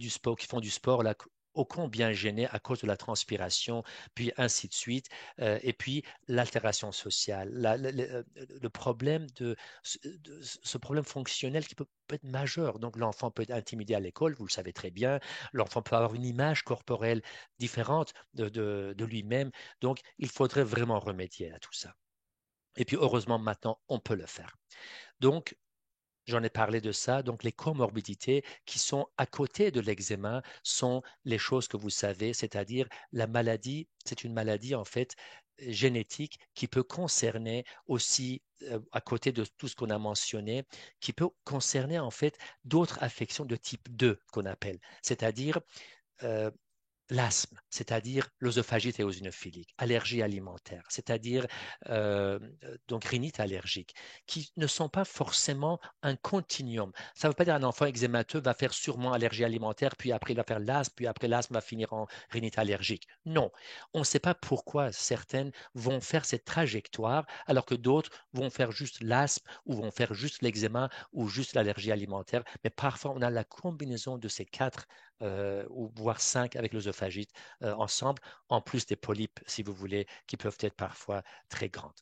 font du sport, là, ô combien gênés à cause de la transpiration, puis ainsi de suite. Et puis l'altération sociale, le problème de ce problème fonctionnel qui peut être majeur. Donc l'enfant peut être intimidé à l'école, vous le savez très bien. L'enfant peut avoir une image corporelle différente de lui-même. Donc il faudrait vraiment remédier à tout ça. Et puis heureusement maintenant, on peut le faire. Donc J'en ai parlé de ça. Donc, les comorbidités qui sont à côté de l'eczéma sont les choses que vous savez, c'est-à-dire la maladie, c'est une maladie en fait génétique qui peut concerner aussi, à côté de tout ce qu'on a mentionné, qui peut concerner en fait d'autres affections de type 2 qu'on appelle, c'est-à-dire euh, l'asthme, c'est-à-dire l'œsophagite éosinophilique, allergie alimentaire, c'est-à-dire donc rhinite allergique, qui ne sont pas forcément un continuum. Ça ne veut pas dire qu'un enfant eczémateux va faire sûrement allergie alimentaire, puis après il va faire l'asthme, puis après l'asthme va finir en rhinite allergique. Non, on ne sait pas pourquoi certaines vont faire cette trajectoire, alors que d'autres vont faire juste l'asthme ou vont faire juste l'eczéma ou juste l'allergie alimentaire. Mais parfois, on a la combinaison de ces quatre ou voire cinq avec l'œsophagite ensemble, en plus des polypes, si vous voulez, qui peuvent être parfois très grandes.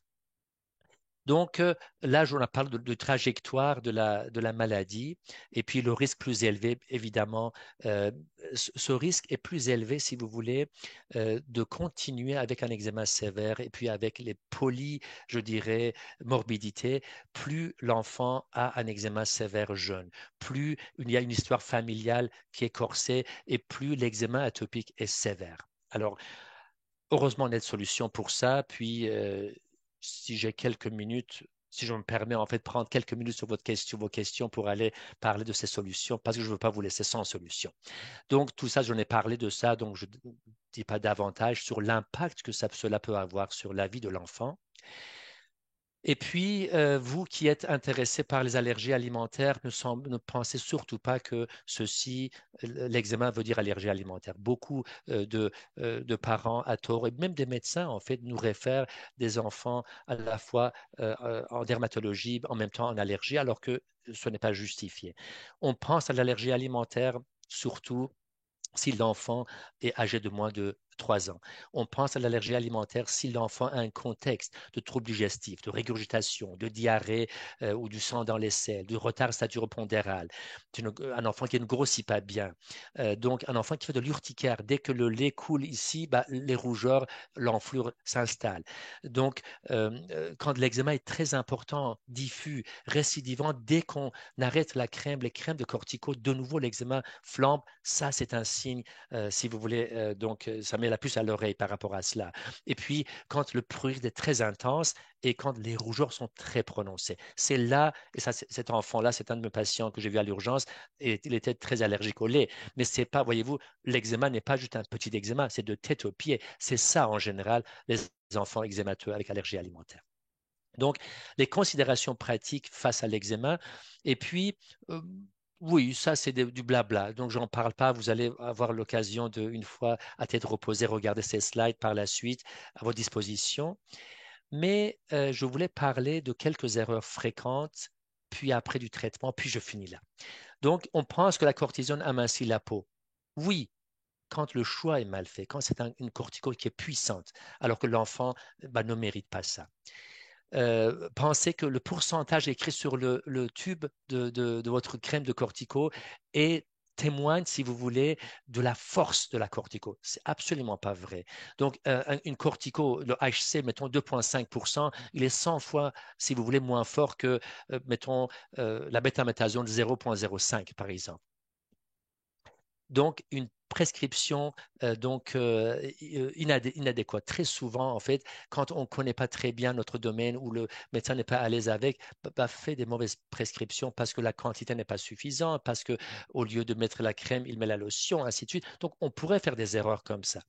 Donc là, je parle de trajectoire de la maladie et puis le risque plus élevé, évidemment, euh, ce risque est plus élevé, si vous voulez, de continuer avec un eczéma sévère et puis avec les je dirais, morbidités, plus l'enfant a un eczéma sévère jeune, plus il y a une histoire familiale qui est corsée et plus l'eczéma atopique est sévère. Alors, heureusement, on a une solution pour ça. Puis, si j'ai quelques minutes, si je me permets en fait de prendre quelques minutes sur vos questions pour aller parler de ces solutions, parce que je ne veux pas vous laisser sans solution. Donc, tout ça, j'en ai parlé de ça, donc je ne dis pas davantage sur l'impact que cela peut avoir sur la vie de l'enfant. Et puis, vous qui êtes intéressé par les allergies alimentaires, ne pensez surtout pas que l'eczéma veut dire allergie alimentaire. Beaucoup de parents, à tort, et même des médecins, en fait, nous réfèrent des enfants à la fois en dermatologie, en même temps en allergie, alors que ce n'est pas justifié. On pense à l'allergie alimentaire surtout si l'enfant est âgé de moins de 3 ans. On pense à l'allergie alimentaire si l'enfant a un contexte de troubles digestifs, de régurgitation, de diarrhée ou du sang dans les selles, du retard staturo-pondéral, un enfant qui ne grossit pas bien. Donc, un enfant qui fait de l'urticaire. Dès que le lait coule ici, bah, les rougeurs, l'enflure s'installe. Donc, quand l'eczéma est très important, diffus, récidivant, dès qu'on arrête les crèmes de cortico, de nouveau l'eczéma flambe. Ça, c'est un signe, si vous voulez, donc ça met la puce à l'oreille par rapport à cela. Et puis, quand le prurite est très intense et quand les rougeurs sont très prononcées, c'est là, et ça, cet enfant-là, c'est un de mes patients que j'ai vu à l'urgence, et il était très allergique au lait. Mais c'est pas, voyez-vous, l'eczéma n'est pas juste un petit eczéma, c'est de tête aux pieds. C'est ça, en général, les enfants eczémateux avec allergie alimentaire. Donc, les considérations pratiques face à l'eczéma. Et puis, euh, oui, ça, c'est du blabla. Donc, j'en parle pas. Vous allez avoir l'occasion de, une fois à tête reposée, regarder ces slides par la suite à votre disposition. Mais je voulais parler de quelques erreurs fréquentes, puis après du traitement, puis je finis là. Donc, on pense que la cortisone amincit la peau. Oui, quand le choix est mal fait, quand c'est une corticoïde qui est puissante, alors que l'enfant bah, ne mérite pas ça. Pensez que le pourcentage écrit sur le tube de votre crème de cortico est témoigne, si vous voulez, de la force de la cortico. C'est absolument pas vrai. Donc, une cortico, le HC, mettons 2,5%, il est 100 fois, si vous voulez, moins fort que, mettons, la bêta-méthasone 0,05, par exemple. Donc, une prescription inadéquate. Très souvent, en fait, quand on ne connaît pas très bien notre domaine ou le médecin n'est pas à l'aise avec, bah, fait des mauvaises prescriptions parce que la quantité n'est pas suffisante, parce que au lieu de mettre la crème, il met la lotion, ainsi de suite. Donc, on pourrait faire des erreurs comme ça.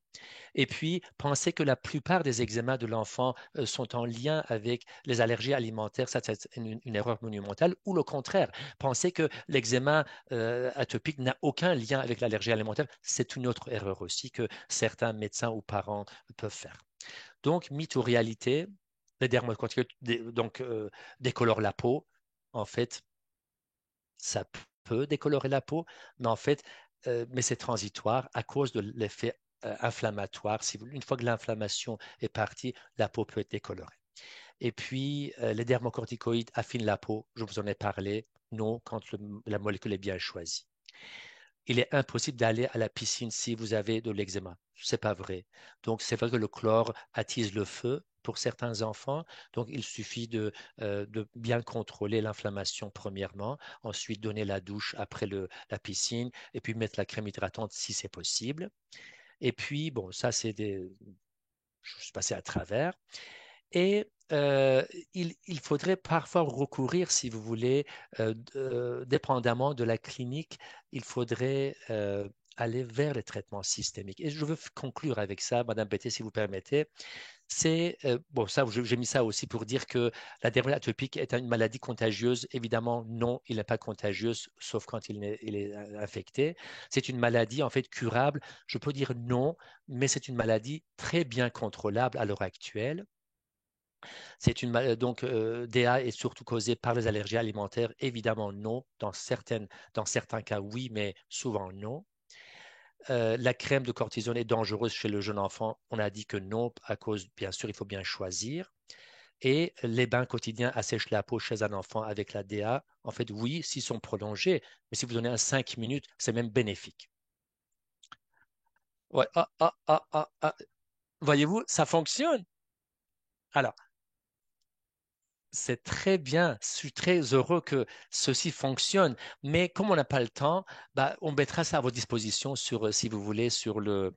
Et puis, pensez que la plupart des eczémas de l'enfant sont en lien avec les allergies alimentaires. Ça, c'est une erreur monumentale. Ou le contraire, pensez que l'eczéma atopique n'a aucun lien avec l'allergie alimentaire. C'est une autre erreur aussi que certains médecins ou parents peuvent faire. Donc, mythe ou réalité, les dermocorticoïdes décolorent la peau. En fait, ça peut décolorer la peau, mais en fait, mais c'est transitoire à cause de l'effet inflammatoire. Une fois que l'inflammation est partie, la peau peut être décolorée. Et puis, les dermocorticoïdes affinent la peau, je vous en ai parlé, non, quand la molécule est bien choisie. Il est impossible d'aller à la piscine si vous avez de l'eczéma. C'est pas vrai. Donc, c'est vrai que le chlore attise le feu, pour certains enfants. Donc, il suffit de bien contrôler l'inflammation premièrement, ensuite donner la douche après la piscine et puis mettre la crème hydratante si c'est possible. Et puis, bon, ça, je suis passé à travers. Et il faudrait parfois recourir, si vous voulez, dépendamment de la clinique, il faudrait aller vers les traitements systémiques. Et je veux conclure avec ça, Madame Betté, si vous permettez. C'est bon, ça, j'ai mis ça aussi pour dire que la dermatite atopique est une maladie contagieuse. Évidemment, non, il n'est pas contagieuse, sauf quand il est infecté. C'est une maladie en fait curable. Je peux dire non, mais c'est une maladie très bien contrôlable à l'heure actuelle. Donc, DA est surtout causée par les allergies alimentaires. Évidemment, non. Dans certains cas, oui, mais souvent non. La crème de cortisone est dangereuse chez le jeune enfant. On a dit que non, à cause, bien sûr, il faut bien choisir. Et les bains quotidiens assèchent la peau chez un enfant avec la DA. En fait, oui, s'ils sont prolongés, mais si vous donnez un 5 minutes, c'est même bénéfique. Ouais, voyez-vous, ça fonctionne. Alors, c'est très bien. Je suis très heureux que ceci fonctionne. Mais comme on n'a pas le temps, bah, on mettra ça à votre disposition si vous voulez, sur le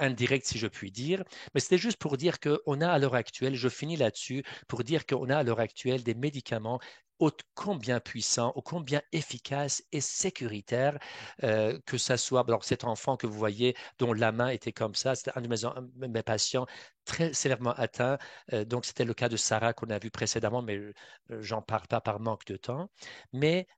indirect, si je puis dire. Mais c'était juste pour dire qu'on a à l'heure actuelle, je finis là-dessus, pour dire qu'on a à l'heure actuelle des médicaments ô combien puissants, ô combien efficaces et sécuritaires, que ça soit, alors cet enfant que vous voyez, dont la main était comme ça, c'était un de mes patients très sévèrement atteint. Donc, c'était le cas de Sarah qu'on a vu précédemment, mais j'en parle pas par manque de temps. Mais,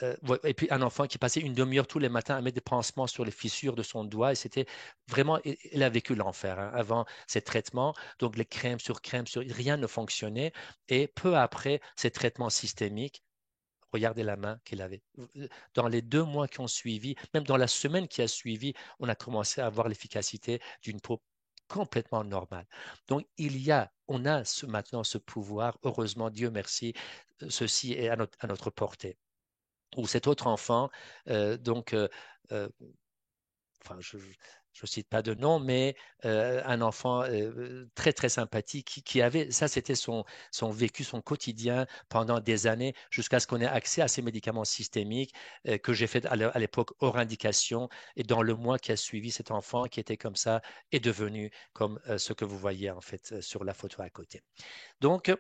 ouais, et puis un enfant qui passait une demi-heure tous les matins à mettre des pansements sur les fissures de son doigt, et c'était vraiment, il a vécu l'enfer hein, avant ces traitements. Donc, les crèmes sur, rien ne fonctionnait. Et peu après, ces traitements systémiques, regardez la main qu'il avait. Dans les 2 mois qui ont suivi, même dans la semaine qui a suivi, on a commencé à voir l'efficacité d'une peau complètement normale. Donc, on a maintenant ce pouvoir, heureusement, Dieu merci, ceci est à notre portée. Ou cet autre enfant, donc, euh, enfin, je cite pas de nom, mais un enfant très très sympathique qui avait, ça c'était son vécu, son quotidien pendant des années, jusqu'à ce qu'on ait accès à ces médicaments systémiques que j'ai fait à l'époque hors indication. Et dans le mois qui a suivi, cet enfant qui était comme ça est devenu comme ce que vous voyez en fait sur la photo à côté. Donc,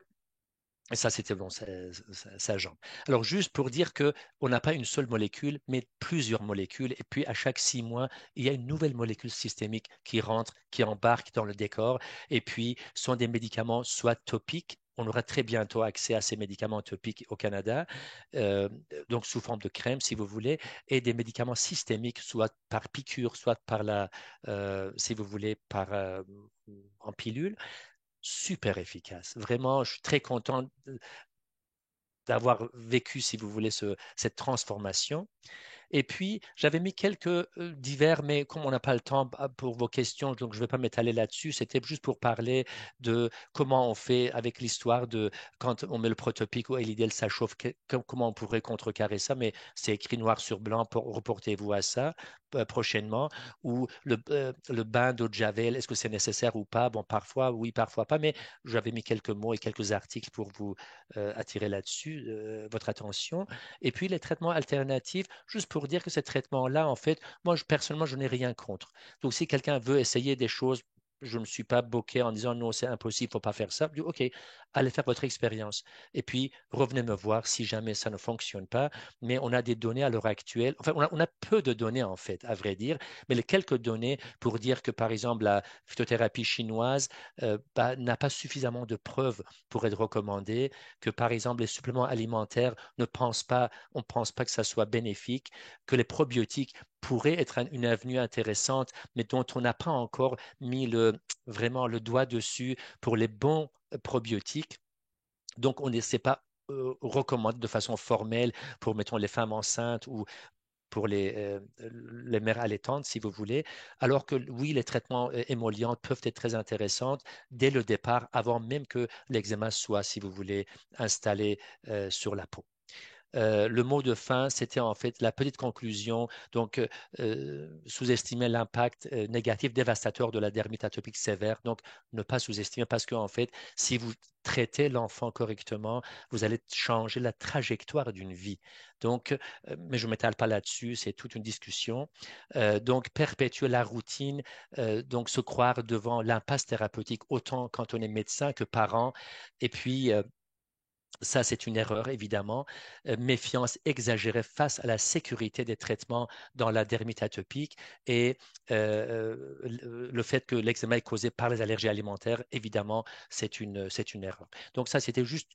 et ça, c'était bon, sa jambe. Alors, juste pour dire que on n'a pas une seule molécule, mais plusieurs molécules. Et puis, à chaque 6 mois, il y a une nouvelle molécule systémique qui rentre, qui embarque dans le décor. Et puis, ce sont des médicaments soit topiques. On aura très bientôt accès à ces médicaments topiques au Canada, euh, donc sous forme de crème, si vous voulez, et des médicaments systémiques, soit par piqûre, soit si vous voulez, en pilule super efficace. Vraiment, je suis très content d'avoir vécu, si vous voulez, cette transformation. Et puis, j'avais mis quelques divers, mais comme on n'a pas le temps pour vos questions, donc je ne vais pas m'étaler là-dessus. C'était juste pour parler de comment on fait avec l'histoire de quand on met le protopique ou l'idéal ça chauffe, comment on pourrait contrecarrer ça. Mais c'est écrit noir sur blanc, reportez-vous à ça prochainement. Ou le bain d'eau de Javel, est-ce que c'est nécessaire ou pas? Bon, parfois, oui, parfois pas. Mais j'avais mis quelques mots et quelques articles pour vous attirer là-dessus, votre attention. Et puis les traitements alternatifs, juste pour dire que ces traitements-là, en fait, moi, personnellement, je n'ai rien contre. Donc, si quelqu'un veut essayer des choses, je ne me suis pas bloqué en disant non, c'est impossible, il ne faut pas faire ça. Je dis, OK, allez faire votre expérience. Et puis, revenez me voir si jamais ça ne fonctionne pas. Mais on a des données à l'heure actuelle. Enfin, on a peu de données, en fait, à vrai dire. Mais les quelques données pour dire que, par exemple, la phytothérapie chinoise bah, n'a pas suffisamment de preuves pour être recommandée, que, par exemple, les suppléments alimentaires on ne pense pas que ça soit bénéfique, que les probiotiques pourraient être une avenue intéressante, mais dont on n'a pas encore mis vraiment le doigt dessus pour les bons probiotiques. Donc, on ne sait pas recommandé de façon formelle pour, mettons, les femmes enceintes ou pour les mères allaitantes, si vous voulez, alors que oui, les traitements émollients peuvent être très intéressants dès le départ, avant même que l'eczéma soit, si vous voulez, installé sur la peau. Le mot de fin, c'était en fait la petite conclusion. Donc, sous-estimer l'impact négatif, dévastateur de la dermite atopique sévère. Donc, ne pas sous-estimer parce qu'en fait, si vous traitez l'enfant correctement, vous allez changer la trajectoire d'une vie. Donc, mais je ne m'étale pas là-dessus, c'est toute une discussion. Donc, perpétuer la routine, donc se croire devant l'impasse thérapeutique, autant quand on est médecin que parent. Et puis, ça, c'est une erreur, évidemment. Méfiance exagérée face à la sécurité des traitements dans la dermite atopique et le fait que l'eczéma est causé par les allergies alimentaires, évidemment, c'est une erreur. Donc ça, c'était juste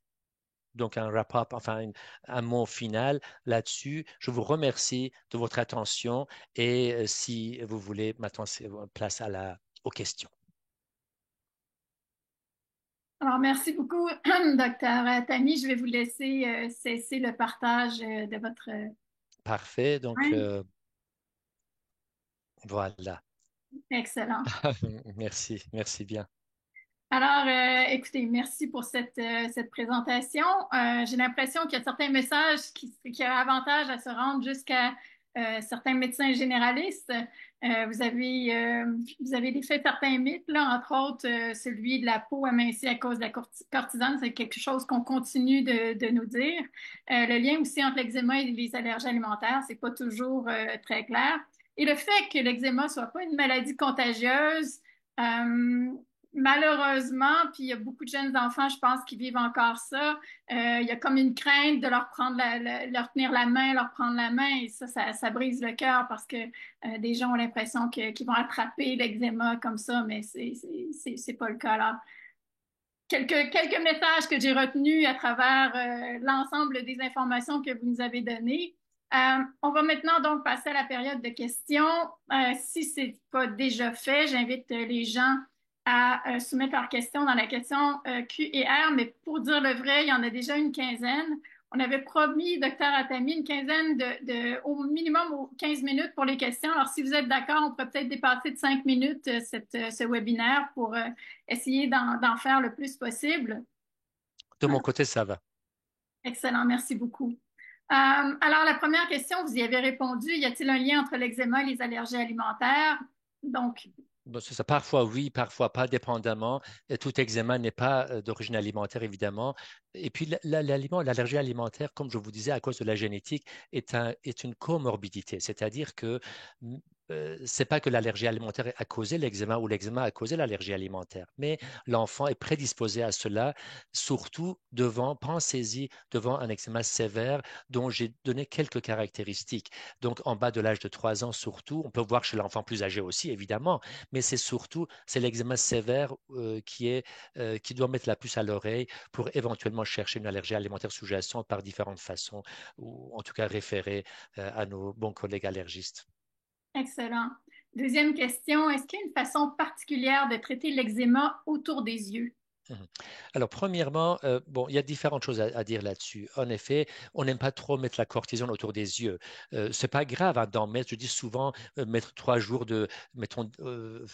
donc un wrap-up, enfin un mot final là-dessus. Je vous remercie de votre attention et si vous voulez, maintenant, c'est place aux questions. Alors, merci beaucoup, docteur Tami. Je vais vous laisser cesser le partage de votre Parfait. Donc, point. voilà. Excellent. Merci, merci bien. Alors, écoutez, merci pour cette présentation. J'ai l'impression qu'il y a certains messages qui ont avantage à se rendre jusqu'à certains médecins généralistes. Vous avez défait certains mythes, là, entre autres celui de la peau amincie à cause de la cortisone. C'est quelque chose qu'on continue de nous dire. Le lien aussi entre l'eczéma et les allergies alimentaires, c'est pas toujours très clair. Et le fait que l'eczéma soit pas une maladie contagieuse, euh, malheureusement, puis il y a beaucoup de jeunes enfants, je pense, qui vivent encore ça. Il y a comme une crainte de leur prendre leur tenir la main, leur prendre la main, et ça brise le cœur parce que des gens ont l'impression qu'ils vont attraper l'eczéma comme ça, mais c'est pas le cas. Alors, quelques messages que j'ai retenus à travers l'ensemble des informations que vous nous avez données. On va maintenant donc passer à la période de questions. Si ce n'est pas déjà fait, j'invite les gens à soumettre leurs questions dans la question Q et R, mais pour dire le vrai, il y en a déjà une quinzaine. On avait promis, docteur Atami, une quinzaine au minimum 15 minutes pour les questions. Alors, si vous êtes d'accord, on pourrait peut-être dépasser de 5 minutes ce webinaire pour essayer d'en faire le plus possible. De mon côté, ça va. Excellent, merci beaucoup. Alors, la première question, vous y avez répondu. Y a-t-il un lien entre l'eczéma et les allergies alimentaires? Donc, Bon, c'est ça. Parfois oui, parfois pas, dépendamment. Et tout eczéma n'est pas d'origine alimentaire, évidemment. Et puis l'allergie alimentaire, comme je vous disais, à cause de la génétique, est une comorbidité. C'est-à-dire que c'est pas que l'allergie alimentaire a causé l'eczéma ou l'eczéma a causé l'allergie alimentaire, mais l'enfant est prédisposé à cela, surtout pensez-y, devant un eczéma sévère dont j'ai donné quelques caractéristiques. Donc en bas de l'âge de 3 ans, surtout, on peut voir chez l'enfant plus âgé aussi, évidemment, mais c'est l'eczéma sévère qui doit mettre la puce à l'oreille pour éventuellement chercher une allergie alimentaire sous-jacente par différentes façons, ou en tout cas référer à nos bons collègues allergistes. excellent. Deuxième question, est-ce qu'il y a une façon particulière de traiter l'eczéma autour des yeux? Mhm. Alors, premièrement, bon, il y a différentes choses à dire là-dessus. En effet, on n'aime pas trop mettre la cortisone autour des yeux. C'est pas grave hein, d'en mettre. Je dis souvent mettre 3 jours mettons,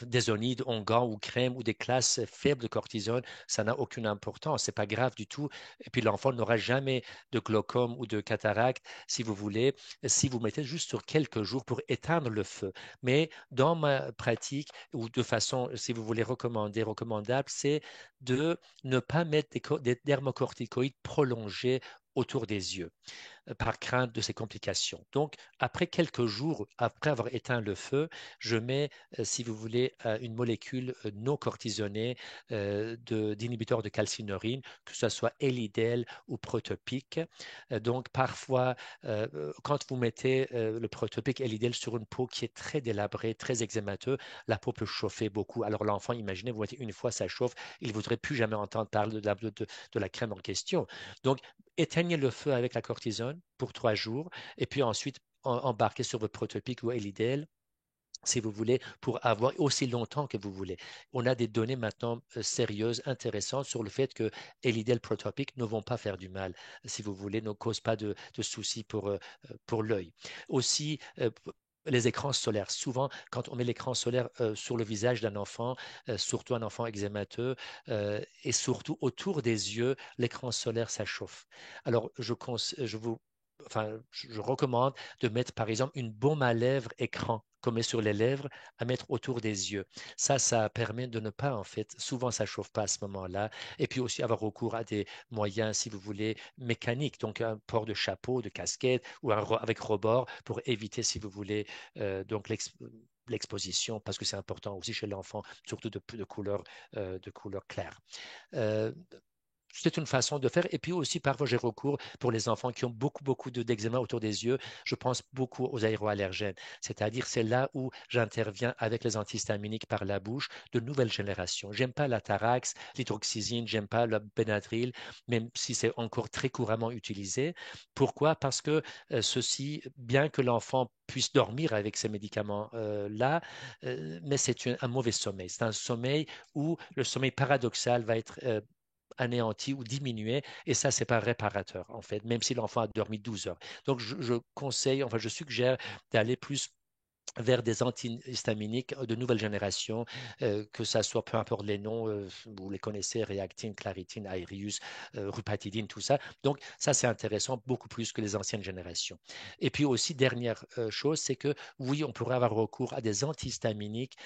des onides, onguents ou crème ou des classes faibles de cortisone, ça n'a aucune importance. C'est pas grave du tout. Et puis l'enfant n'aura jamais de glaucome ou de cataracte, si vous voulez, si vous mettez juste sur quelques jours pour éteindre le feu. Mais dans ma pratique ou de façon, si vous voulez recommandable, c'est de ne pas mettre des dermocorticoïdes prolongés autour des yeux par crainte de ces complications. Donc, après quelques jours, après avoir éteint le feu, je mets, si vous voulez, une molécule non cortisonnée d'inhibiteur de calcinurine, que ce soit Elidel ou Protopic. Donc, parfois, quand vous mettez le Protopic Elidel sur une peau qui est très délabrée, très eczémateuse, la peau peut chauffer beaucoup. Alors, l'enfant, imaginez, vous mettez une fois, ça chauffe, il ne voudrait plus jamais entendre parler de la crème en question. Donc, éteignez le feu avec la cortisone pour 3 jours et puis ensuite embarquez sur votre Protopic ou Elidel si vous voulez, pour avoir aussi longtemps que vous voulez. On a des données maintenant sérieuses, intéressantes sur le fait que Elidel Protopic ne vont pas faire du mal, si vous voulez, ne causent pas de soucis pour l'œil. Aussi, les écrans solaires. Souvent, quand on met l'écran solaire sur le visage d'un enfant, surtout un enfant eczémateux, et surtout autour des yeux, l'écran solaire, ça chauffe. Alors, je vous enfin, je recommande de mettre par exemple une baume à lèvres écran qu'on met sur les lèvres à mettre autour des yeux. Ça permet de ne pas, en fait, souvent ça chauffe pas à ce moment-là. Et puis aussi avoir recours à des moyens, si vous voulez, mécaniques, donc un port de chapeau, de casquette ou avec rebord pour éviter, si vous voulez, donc l'exposition, parce que c'est important aussi chez l'enfant, surtout de couleur claire. Euh, c'est une façon de faire. Et puis aussi, parfois, j'ai recours pour les enfants qui ont beaucoup d'eczéma autour des yeux. Je pense beaucoup aux aéroallergènes. C'est-à-dire, c'est là où j'interviens avec les antihistaminiques par la bouche de nouvelle génération. J'aime pas la Tarax, l'hydroxyzine, j'aime pas le Benadryl, même si c'est encore très couramment utilisé. Pourquoi? Parce que ceci, bien que l'enfant puisse dormir avec ces médicaments-là, mais c'est un mauvais sommeil. C'est un sommeil où le sommeil paradoxal va être anéanti ou diminué, et ça, c'est pas réparateur, en fait, même si l'enfant a dormi 12 heures. Donc, je conseille, enfin, je suggère d'aller plus vers des antihistaminiques de nouvelle génération, que ça soit, peu importe les noms, vous les connaissez, Reactine, Claritine, Aerius, Rupatidine, tout ça. Donc, ça, c'est intéressant, beaucoup plus que les anciennes générations. Et puis aussi, dernière chose, c'est que oui, on pourrait avoir recours à des antihistaminiques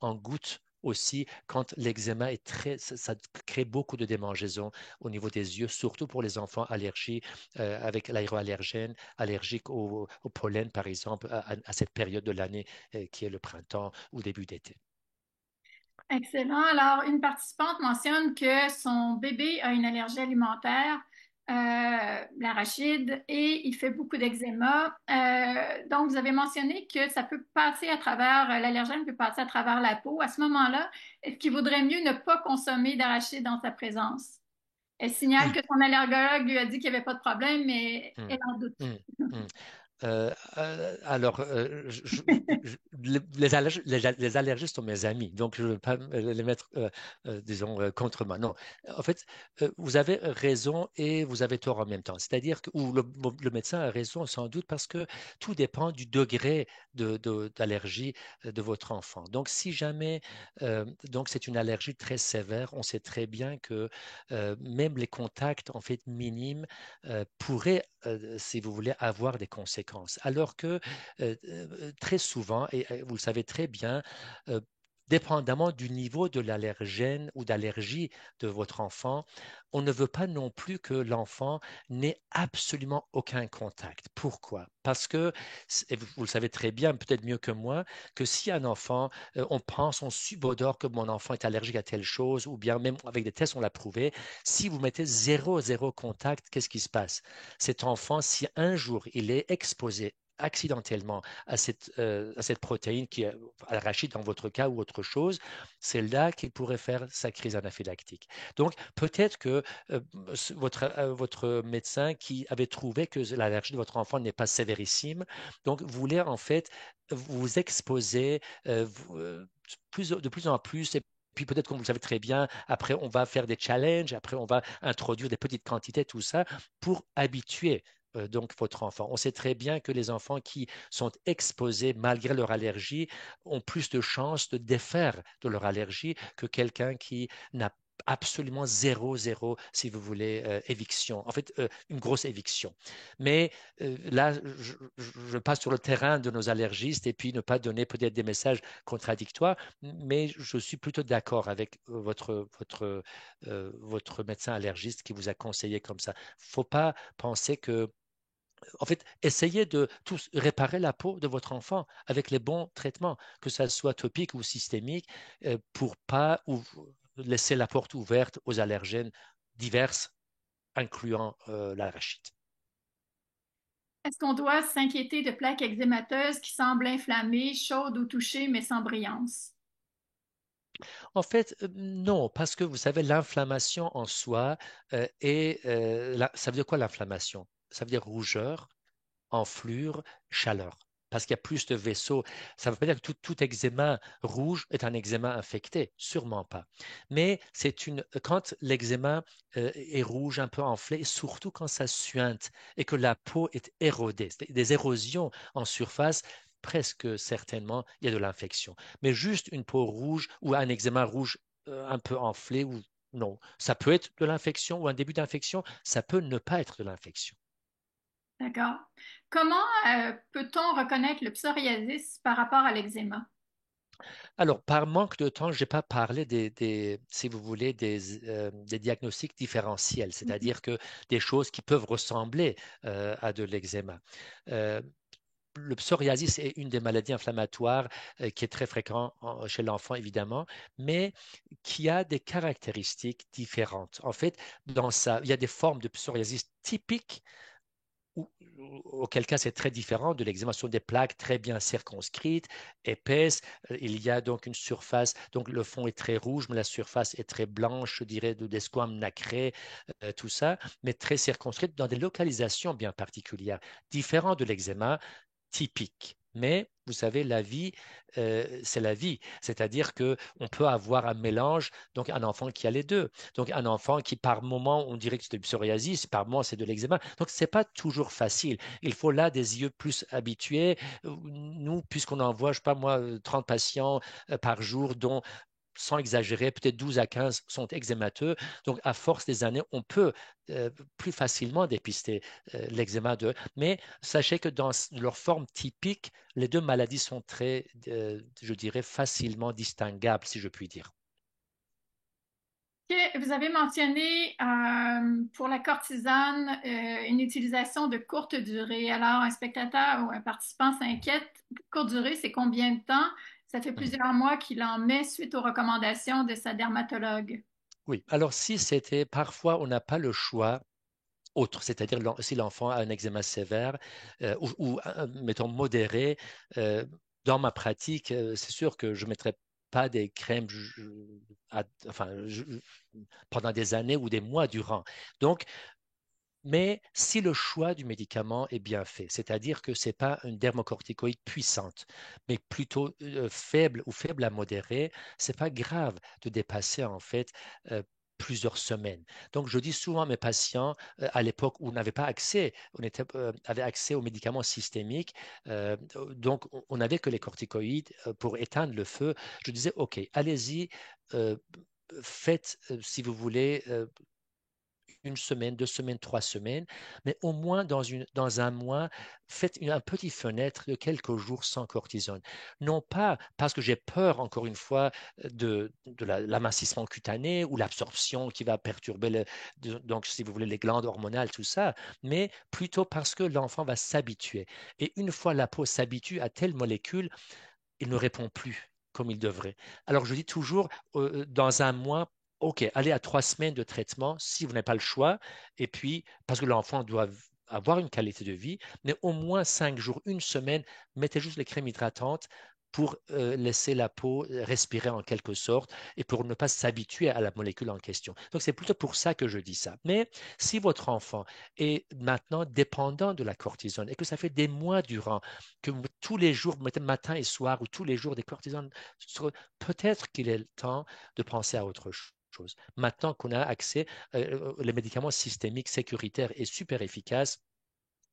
en gouttes aussi quand l'eczéma est ça crée beaucoup de démangeaisons au niveau des yeux, surtout pour les enfants allergiques avec l'aéroallergène, allergiques au pollen, par exemple, à cette période de l'année qui est le printemps ou début d'été. Excellent. Alors, une participante mentionne que son bébé a une allergie alimentaire, l'arachide, et il fait beaucoup d'eczéma. Donc, vous avez mentionné que ça peut passer à travers, l'allergène peut passer à travers la peau. À ce moment-là, est-ce qu'il vaudrait mieux ne pas consommer d'arachide dans sa présence? Elle signale Oui. que son allergologue lui a dit qu'il n'y avait pas de problème, mais Hum, elle en doute. hum, hum. Alors, les allergistes sont mes amis, donc je ne veux pas les mettre, disons, contre moi. Non, en fait, vous avez raison et vous avez tort en même temps. C'est-à-dire que ou le médecin a raison sans doute parce que tout dépend du degré d'allergie de votre enfant. Donc, si jamais, donc c'est une allergie très sévère, on sait très bien que même les contacts en fait minimes pourraient, si vous voulez, avoir des conséquences. Alors que très souvent, et vous le savez très bien, euh, dépendamment du niveau de l'allergène ou d'allergie de votre enfant, on ne veut pas non plus que l'enfant n'ait absolument aucun contact. Pourquoi? Parce que, et vous le savez très bien, peut-être mieux que moi, que si un enfant, on pense, on subodore que mon enfant est allergique à telle chose, ou bien même avec des tests, on l'a prouvé, si vous mettez zéro contact, qu'est-ce qui se passe? Cet enfant, si un jour il est exposé accidentellement à cette protéine qui est arachide dans votre cas ou autre chose, c'est là qu'il pourrait faire sa crise anaphylactique. Donc peut-être que votre médecin qui avait trouvé que l'allergie de votre enfant n'est pas sévérissime, donc voulait en fait vous exposer de plus en plus. Et puis peut-être, comme vous le savez très bien, après on va faire des challenges, après on va introduire des petites quantités, tout ça, pour habituer donc votre enfant. On sait très bien que les enfants qui sont exposés malgré leur allergie ont plus de chances de défaire de leur allergie que quelqu'un qui n'a absolument zéro, si vous voulez, éviction. En fait, une grosse éviction. Mais là, je passe sur le terrain de nos allergistes et puis ne pas donner peut-être des messages contradictoires, mais je suis plutôt d'accord avec votre médecin allergiste qui vous a conseillé comme ça. Il ne faut pas penser que en fait, essayez de tous réparer la peau de votre enfant avec les bons traitements, que ça soit topique ou systémique, pour pas laisser la porte ouverte aux allergènes diverses, incluant l'arachide. Est-ce qu'on doit s'inquiéter de plaques eczémateuses qui semblent inflammées, chaudes au toucher, mais sans brillance? En fait, non, parce que vous savez, l'inflammation en soi ça veut dire quoi l'inflammation? Ça veut dire rougeur, enflure, chaleur. Parce qu'il y a plus de vaisseaux. Ça ne veut pas dire que tout eczéma rouge est un eczéma infecté, sûrement pas. Mais quand l'eczéma est rouge, un peu enflé, et surtout quand ça suinte et que la peau est érodée, des érosions en surface, presque certainement, il y a de l'infection. Mais juste une peau rouge ou un eczéma rouge un peu enflé, ou non, ça peut être de l'infection ou un début d'infection, ça peut ne pas être de l'infection. D'accord. Comment peut-on reconnaître le psoriasis par rapport à l'eczéma? Alors, par manque de temps, je n'ai pas parlé si vous voulez, des diagnostics différentiels, Mhm. c'est-à-dire que des choses qui peuvent ressembler à de l'eczéma. Euh, le psoriasis est une des maladies inflammatoires qui est très fréquente chez l'enfant, évidemment, mais qui a des caractéristiques différentes. En fait, il y a des formes de psoriasis typiques ou- auquel cas c'est très différent de l'eczéma. Ce sont des plaques très bien circonscrites, épaisses. Il y a donc une surface, donc le fond est très rouge, mais la surface est très blanche, je dirais, des squames nacrés, tout ça, mais très circonscrite dans des localisations bien particulières, différent de l'eczéma typique. Mais vous savez, la vie, c'est la vie. C'est-à-dire que on peut avoir un mélange, donc un enfant qui a les deux. Donc un enfant qui, par moment, on dirait que c'est du psoriasis, par moment, c'est de l'eczéma. Donc c'est pas toujours facile. Il faut là des yeux plus habitués. Nous, puisqu'on envoie, je sais pas moi, 30 patients par jour, dont sans exagérer, peut-être 12 à 15 sont eczémateux. Donc, à force des années, on peut plus facilement dépister l'eczéma de. Mais sachez que dans leur forme typique, les deux maladies sont très, je dirais, facilement distinguables, si je puis dire. Vous avez mentionné pour la cortisone une utilisation de courte durée. Alors, un spectateur ou un participant s'inquiète. Courte durée, c'est combien de temps? Ça fait Mhm. plusieurs mois qu'il en met suite aux recommandations de sa dermatologue. Oui, alors si c'était parfois on n'a pas le choix autre, c'est-à-dire si l'enfant a un eczéma sévère mettons modéré, euh, dans ma pratique, c'est sûr que je ne mettrai pas des crèmes enfin, pendant des années ou des mois durant. Donc, mais si le choix du médicament est bien fait, c'est-à-dire que ce n'est pas une dermocorticoïde puissante, mais plutôt faible ou faible à modérée, c'est pas grave de dépasser en fait euh, plusieurs semaines. Donc, je dis souvent à mes patients, à l'époque où on n'avait pas accès, avait accès aux médicaments systémiques, donc on n'avait que les corticoïdes pour éteindre le feu. Je disais, OK, allez-y, euh, faites, si vous voulez, une semaine, 2 semaines, 3 semaines, mais au moins dans un mois, faites un petit fenêtre de quelques jours sans cortisone. Non pas parce que j'ai peur, encore une fois, de l'amincissement cutané ou l'absorption qui va perturber, donc si vous voulez, les glandes hormonales, tout ça, mais plutôt parce que l'enfant va s'habituer. Et une fois la peau s'habitue à telle molécule, il ne répond plus comme il devrait. Alors je dis toujours, dans un mois, OK, allez à 3 semaines de traitement si vous n'avez pas le choix, et puis parce que l'enfant doit avoir une qualité de vie, mais au moins 5 jours, une semaine, mettez juste les crèmes hydratantes pour laisser la peau respirer en quelque sorte et pour ne pas s'habituer à la molécule en question. Donc c'est plutôt pour ça que je dis ça. Mais si votre enfant est maintenant dépendant de la cortisone et que ça fait des mois durant que tous les jours, vous mettez matin et soir, ou tous les jours des cortisones, peut-être qu'il est le temps de penser à autre chose. Maintenant qu'on a accès, les médicaments systémiques sécuritaires et super efficaces,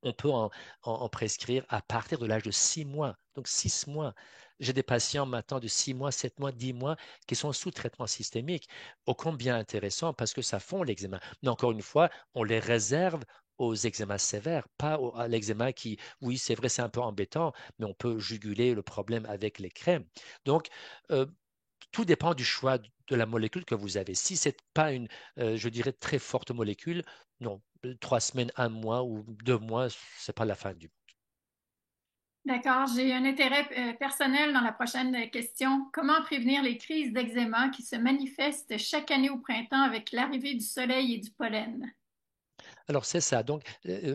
on peut en prescrire à partir de l'âge de 6 mois, donc 6 mois. J'ai des patients maintenant de 6 mois, 7 mois, 10 mois qui sont sous traitement systémique. Ô combien intéressant parce que ça fond l'eczéma. Mais encore une fois, on les réserve aux eczémas sévères, pas à l'eczéma qui, oui, c'est vrai, c'est un peu embêtant, mais on peut juguler le problème avec les crèmes. Donc, euh, tout dépend du choix de la molécule que vous avez. Si ce n'est pas une, je dirais, très forte molécule, non, 3 semaines, un mois ou 2 mois, c'est pas la fin du monde. D'accord, j'ai un intérêt personnel dans la prochaine question. Comment prévenir les crises d'eczéma qui se manifestent chaque année au printemps avec l'arrivée du soleil et du pollen? Alors, c'est ça. Donc,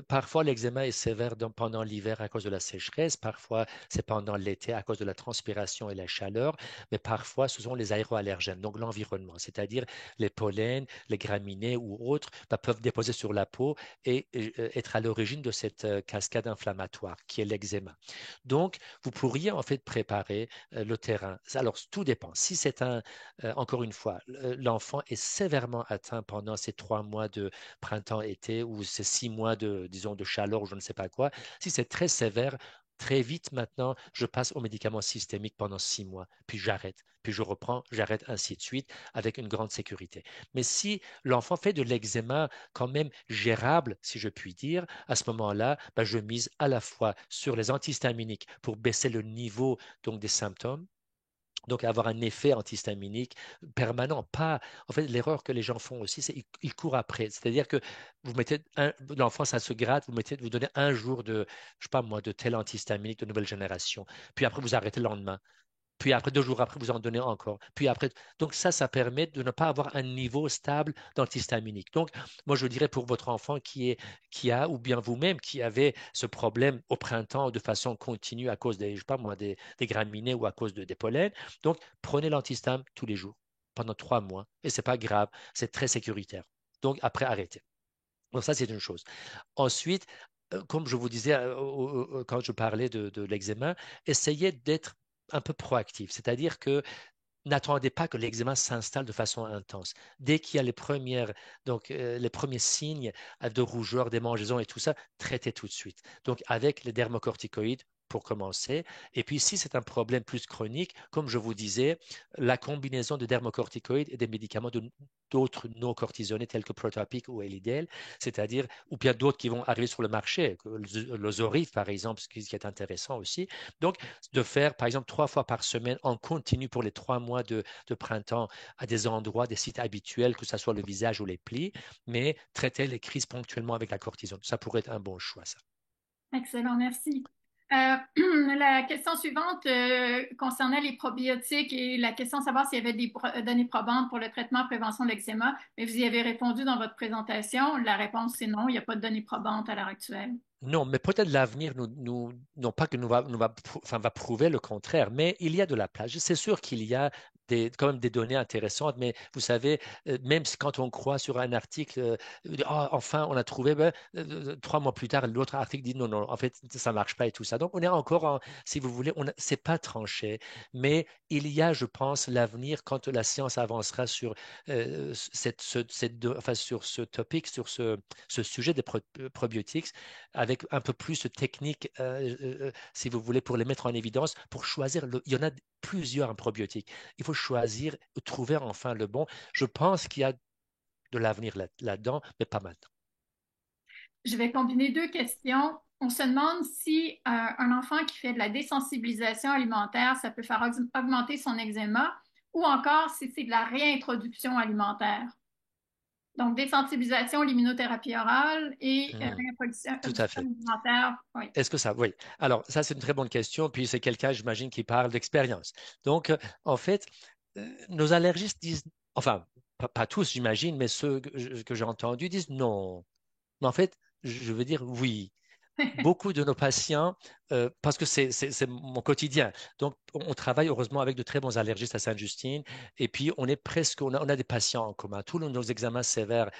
parfois, l'eczéma est sévère pendant l'hiver à cause de la sécheresse. Parfois, c'est pendant l'été à cause de la transpiration et la chaleur. Mais parfois, ce sont les aéroallergènes, donc l'environnement, c'est-à-dire les pollens, les graminées ou autres, peuvent déposer sur la peau et être à l'origine de cette cascade inflammatoire qui est l'eczéma. Donc, vous pourriez en fait préparer le terrain. Alors, tout dépend. Si c'est encore une fois, l'enfant est sévèrement atteint pendant ces 3 mois de printemps-été ou ces 6 mois de, disons, de chaleur ou je ne sais pas quoi, si c'est très sévère, très vite maintenant, je passe aux médicaments systémiques pendant 6 mois, puis j'arrête, puis je reprends, j'arrête, ainsi de suite, avec une grande sécurité. Mais si l'enfant fait de l'eczéma quand même gérable, si je puis dire, à ce moment-là, ben, je mise à la fois sur les antihistaminiques pour baisser le niveau donc, des symptômes, donc, avoir un effet antihistaminique permanent. Pas, en fait, l'erreur que les gens font aussi, c'est qu'ils courent après. C'est-à-dire que vous mettez l'enfant, ça se gratte, vous donnez un jour de, je sais pas moi, de tel antihistaminique de nouvelle génération. Puis après, vous arrêtez le lendemain. Puis après, 2 jours après, vous en donnez encore. Puis après, donc ça permet de ne pas avoir un niveau stable d'antihistaminique. Donc, moi, je dirais pour votre enfant qui a, ou bien vous-même qui avez ce problème au printemps de façon continue à cause des, je sais pas moi, des graminées ou à cause des pollens. Donc, prenez l'antihistame tous les jours pendant 3 mois et c'est pas grave, c'est très sécuritaire. Donc, après, arrêtez. Donc, ça, c'est une chose. Ensuite, comme je vous disais quand je parlais de l'eczéma, essayez d'être un peu proactif, c'est-à-dire que n'attendez pas que l'eczéma s'installe de façon intense. Dès qu'il y a les premiers signes de rougeur, démangeaisons et tout ça, traitez tout de suite. Donc, avec les dermocorticoïdes pour commencer. Et puis, si c'est un problème plus chronique, comme je vous disais, la combinaison de dermocorticoïdes et des médicaments d'autres non cortisonnés tels que Protopic ou Elidel, c'est-à-dire, ou bien d'autres qui vont arriver sur le marché, le Zorif par exemple, ce qui est intéressant aussi. Donc, de faire, par exemple, 3 fois par semaine en continu pour les 3 mois de printemps à des endroits, des sites habituels, que ce soit le visage ou les plis, mais traiter les crises ponctuellement avec la cortisone. Ça pourrait être un bon choix, ça. Excellent, merci. La question suivante concernait les probiotiques et la question de savoir s'il y avait des données probantes pour le traitement et prévention de l'eczéma, mais vous y avez répondu dans votre présentation. La réponse, c'est non, il n'y a pas de données probantes à l'heure actuelle. Non, mais peut-être l'avenir, non pas que enfin, va prouver le contraire, mais il y a de la place. C'est sûr qu'il y a quand même des données intéressantes, mais vous savez, même quand on croit sur un article, ah, enfin, on a trouvé, ben, 3 mois plus tard, l'autre article dit non, non, en fait, ça marche pas et tout ça. Donc, on est encore, si vous voulez, c'est pas tranché, mais il y a, je pense, l'avenir quand la science avancera sur, enfin, sur ce topic, sur ce sujet des probiotiques avec un peu plus de technique, si vous voulez, pour les mettre en évidence, pour choisir. Il y en a plusieurs probiotiques. Il faut choisir, trouver enfin le bon. Je pense qu'il y a de l'avenir là-dedans, mais pas maintenant. Je vais combiner deux questions. On se demande si un enfant qui fait de la désensibilisation alimentaire, ça peut faire augmenter son eczéma ou encore si c'est de la réintroduction alimentaire. Donc, désensibilisation, l'immunothérapie orale et Hmm, réintroduction tout à fait. alimentaire. Oui. Est-ce que ça, oui. Alors, ça, c'est une très bonne question. Puis, c'est quelqu'un, j'imagine, qui parle d'expérience. Donc, en fait, nos allergistes disent, enfin, pas tous, j'imagine, mais ceux que j'ai entendus disent non. Mais en fait, je veux dire oui. Beaucoup de nos patients, parce que c'est mon quotidien. Donc, on travaille heureusement avec de très bons allergistes à Sainte-Justine. Et puis, on a des patients en commun. Tous nos examens sévères,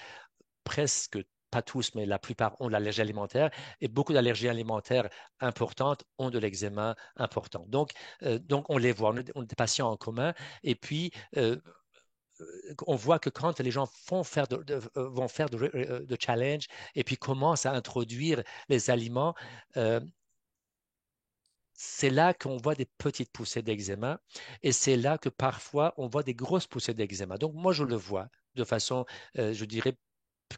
presque pas tous, mais la plupart ont de l'allergie alimentaire. Et beaucoup d'allergies alimentaires importantes ont de l'eczéma important. Donc, on les voit, on a des patients en commun. Et puis, on voit que quand les gens vont faire de challenge et puis commencent à introduire les aliments, euh, c'est là qu'on voit des petites poussées d'eczéma et c'est là que parfois on voit des grosses poussées d'eczéma. Donc moi, je le vois de façon, je dirais,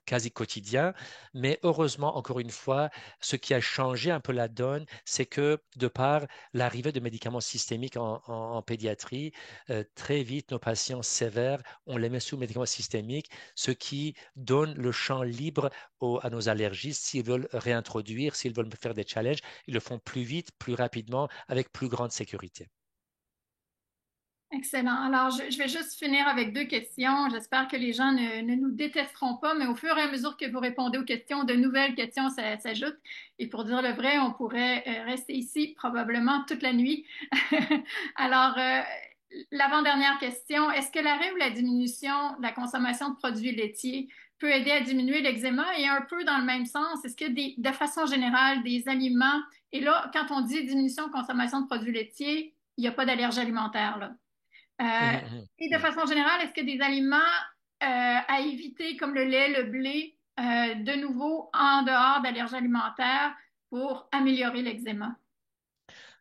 quasi quotidien. Mais heureusement, encore une fois, ce qui a changé un peu la donne, c'est que de par l'arrivée de médicaments systémiques en pédiatrie, très vite, nos patients sévères, on les met sous médicaments systémiques, ce qui donne le champ libre à nos allergistes s'ils veulent réintroduire, s'ils veulent faire des challenges, ils le font plus vite, plus rapidement, avec plus grande sécurité. Excellent. Alors, je vais juste finir avec deux questions. J'espère que les gens ne nous détesteront pas, mais au fur et à mesure que vous répondez aux questions, de nouvelles questions s'ajoutent. Et pour dire le vrai, on pourrait rester ici probablement toute la nuit. Alors, l'avant-dernière question, est-ce que l'arrêt ou la diminution de la consommation de produits laitiers peut aider à diminuer l'eczéma? Et un peu dans le même sens, est-ce que de façon générale, des aliments, et là, quand on dit diminution de consommation de produits laitiers, il n'y a pas d'allergie alimentaire, là. Euh, Mhm, et de mhm. façon générale, est-ce que des aliments à éviter comme le lait, le blé, de nouveau en dehors d'allergies alimentaires pour améliorer l'eczéma?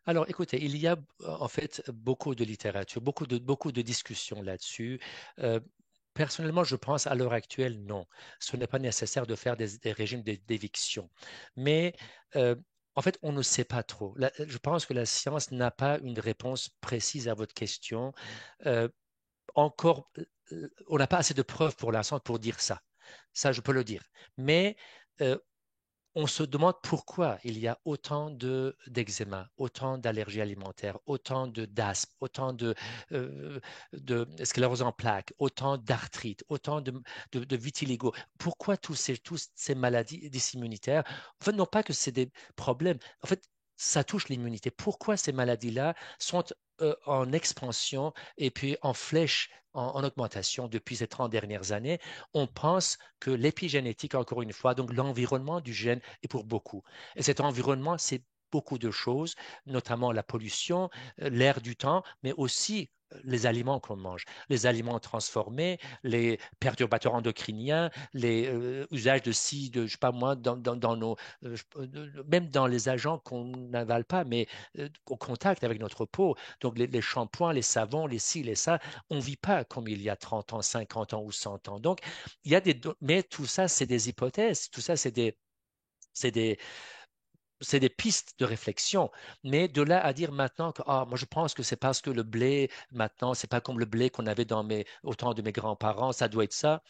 Alors, écoutez, il y a en fait beaucoup de littérature, beaucoup de discussions là-dessus. Euh, Personnellement, je pense à l'heure actuelle, non. Ce n'est pas nécessaire de faire des régimes d'éviction. Mais en fait, on ne sait pas trop. Je pense que la science n'a pas une réponse précise à votre question. Euh, Encore, on n'a pas assez de preuves pour l'instant pour dire ça. Ça, je peux le dire. Mais euh, on se demande pourquoi il y a autant d'eczéma, autant d'allergies alimentaires, autant d'asthme, autant de sclérose en plaques, autant d'arthrite, autant de vitiligo. Pourquoi toutes ces maladies immunitaires? En fait, non pas que c'est des problèmes. En fait, ça touche l'immunité. Pourquoi ces maladies-là sont en expansion et puis en flèche, en augmentation depuis ces 30 dernières années? On pense que l'épigénétique, encore une fois, donc l'environnement du gène, est pour beaucoup. Et cet environnement, c'est beaucoup de choses, notamment la pollution, l'air du temps, mais aussi les aliments qu'on mange, les aliments transformés, les perturbateurs endocriniens, les usages de ci, de je sais pas moi, dans nos, même dans les agents qu'on n'avale pas, mais au contact avec notre peau. Donc les shampoings, les savons, les ci, les ça, on ne vit pas comme il y a 30 ans, 50 ans ou 100 ans. Donc il y a mais tout ça, c'est des hypothèses, tout ça, c'est des, c'est des pistes de réflexion. Mais de là à dire maintenant que ah, moi je pense que c'est parce que le blé, maintenant, c'est pas comme le blé qu'on avait au temps de mes grands-parents, ça doit être ça.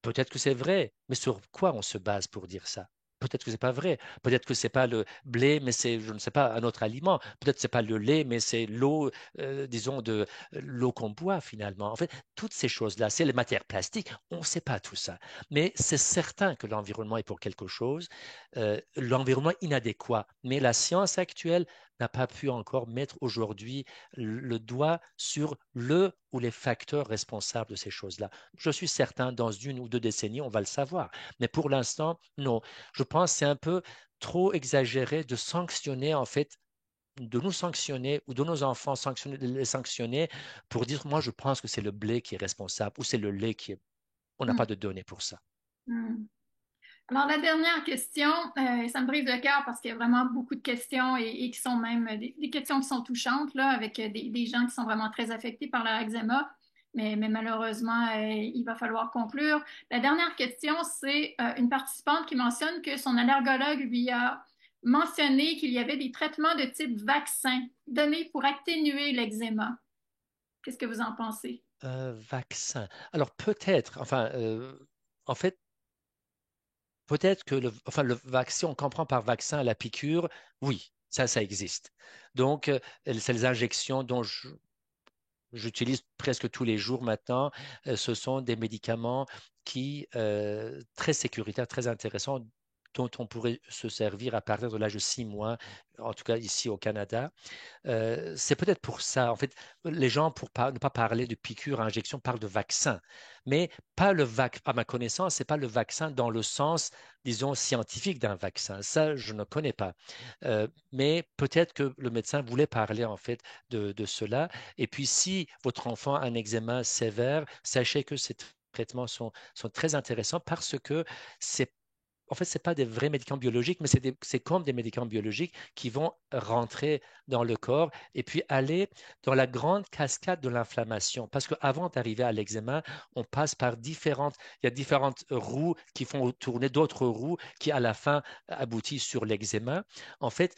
Peut-être que c'est vrai, mais sur quoi on se base pour dire ça? Peut-être que c'est pas vrai. Peut-être que c'est pas le blé, mais c'est, je ne sais pas, un autre aliment. Peut-être que c'est pas le lait, mais c'est l'eau, disons, de l'eau qu'on boit finalement. En fait, toutes ces choses-là, c'est les matières plastiques. On ne sait pas tout ça. Mais c'est certain que l'environnement est pour quelque chose. L'environnement inadéquat. Mais la science actuelle n'a pas pu encore mettre aujourd'hui le doigt sur le ou les facteurs responsables de ces choses-là. Je suis certain, dans 1 ou 2 décennies, on va le savoir. Mais pour l'instant, non. Je pense que c'est un peu trop exagéré de sanctionner, en fait, de nous sanctionner ou de nos enfants les sanctionner pour dire, moi, je pense que c'est le blé qui est responsable ou c'est le lait qui est... On n'a Hmm. pas de données pour ça. Hmm. Alors, la dernière question, ça me brise le cœur parce qu'il y a vraiment beaucoup de questions et qui sont même des questions qui sont touchantes, là, avec des gens qui sont vraiment très affectés par leur eczéma. Mais malheureusement, il va falloir conclure. La dernière question, c'est une participante qui mentionne que son allergologue lui a mentionné qu'il y avait des traitements de type vaccin donnés pour atténuer l'eczéma. Qu'est-ce que vous en pensez? Vaccin. Alors peut-être, enfin, en fait, peut-être que enfin, le vaccin, on comprend par vaccin la piqûre, oui, ça existe. Donc, c'est les injections dont j'utilise presque tous les jours maintenant. Ce sont des médicaments qui, très sécuritaires, très intéressants, dont on pourrait se servir à partir de l'âge de 6 mois, en tout cas ici au Canada. C'est peut-être pour ça. En fait, les gens, pour ne pas parler de piqûre à injection, parlent de vaccin. Mais pas le vaccin, à ma connaissance, c'est pas le vaccin dans le sens, disons, scientifique d'un vaccin. Ça, je ne connais pas. Mais peut-être que le médecin voulait parler, en fait, de cela. Et puis, si votre enfant a un eczéma sévère, sachez que ces traitements sont très intéressants parce que c'est en fait, ce n'est pas des vrais médicaments biologiques, mais c'est comme des médicaments biologiques qui vont rentrer dans le corps et puis aller dans la grande cascade de l'inflammation. Parce qu'avant d'arriver à l'eczéma, on passe par il y a différentes roues qui font tourner d'autres roues qui, à la fin, aboutissent sur l'eczéma. En fait,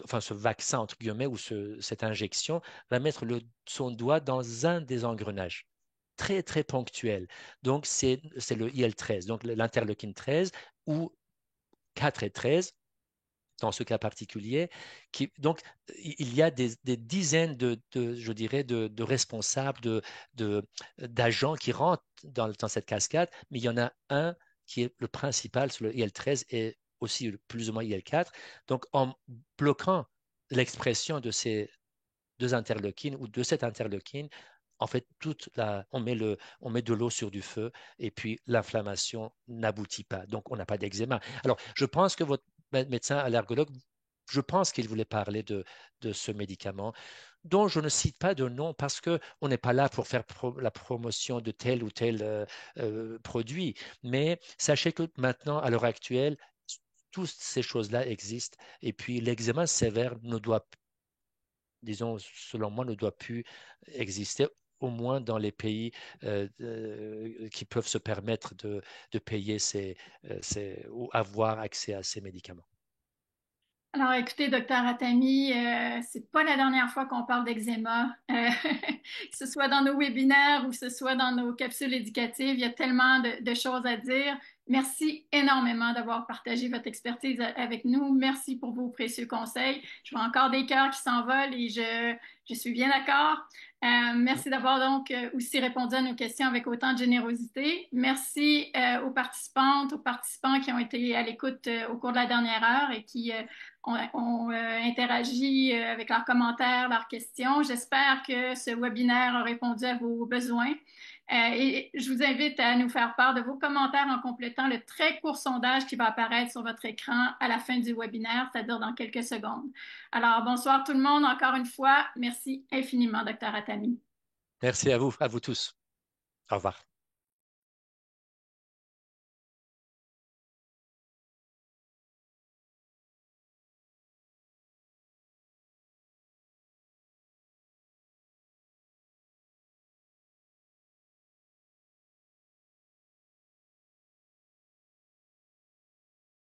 enfin, ce vaccin, entre guillemets, ou cette injection va mettre son doigt dans un des engrenages très, très ponctuel. Donc, c'est le IL-13, donc l'interleukine 13 ou 4 et 13 dans ce cas particulier. Donc, il y a des dizaines je dirais, de responsables, d'agents qui rentrent dans cette cascade, mais il y en a un qui est le principal sur le IL-13 et aussi plus ou moins IL-4. Donc, en bloquant l'expression de ces 2 interleukines ou de cette interleukine, en fait, on met de l'eau sur du feu et puis l'inflammation n'aboutit pas. Donc, on n'a pas d'eczéma. Alors, je pense que votre médecin allergologue, je pense qu'il voulait parler de ce médicament dont je ne cite pas de nom parce que on n'est pas là pour faire la promotion de tel ou tel produit. Mais sachez que maintenant, à l'heure actuelle, toutes ces choses-là existent. Et puis, l'eczéma sévère ne doit, disons, selon moi, ne doit plus exister, au moins dans les pays qui peuvent se permettre de payer ou avoir accès à ces médicaments. Alors, écoutez, docteur Atami, c'est pas la dernière fois qu'on parle d'eczéma, que ce soit dans nos webinaires ou que ce soit dans nos capsules éducatives. Il y a tellement de choses à dire. Merci énormément d'avoir partagé votre expertise avec nous. Merci pour vos précieux conseils. Je vois encore des cœurs qui s'envolent et je suis bien d'accord. Merci d'avoir donc aussi répondu à nos questions avec autant de générosité. Merci aux participantes, aux participants qui ont été à l'écoute au cours de la dernière heure et qui ont interagi avec leurs commentaires, leurs questions. J'espère que ce webinaire a répondu à vos besoins. Et je vous invite à nous faire part de vos commentaires en complétant le très court sondage qui va apparaître sur votre écran à la fin du webinaire, c'est-à-dire dans quelques secondes. Alors, bonsoir tout le monde. Encore une fois, merci infiniment, Dr. Atami. Merci à vous tous. Au revoir.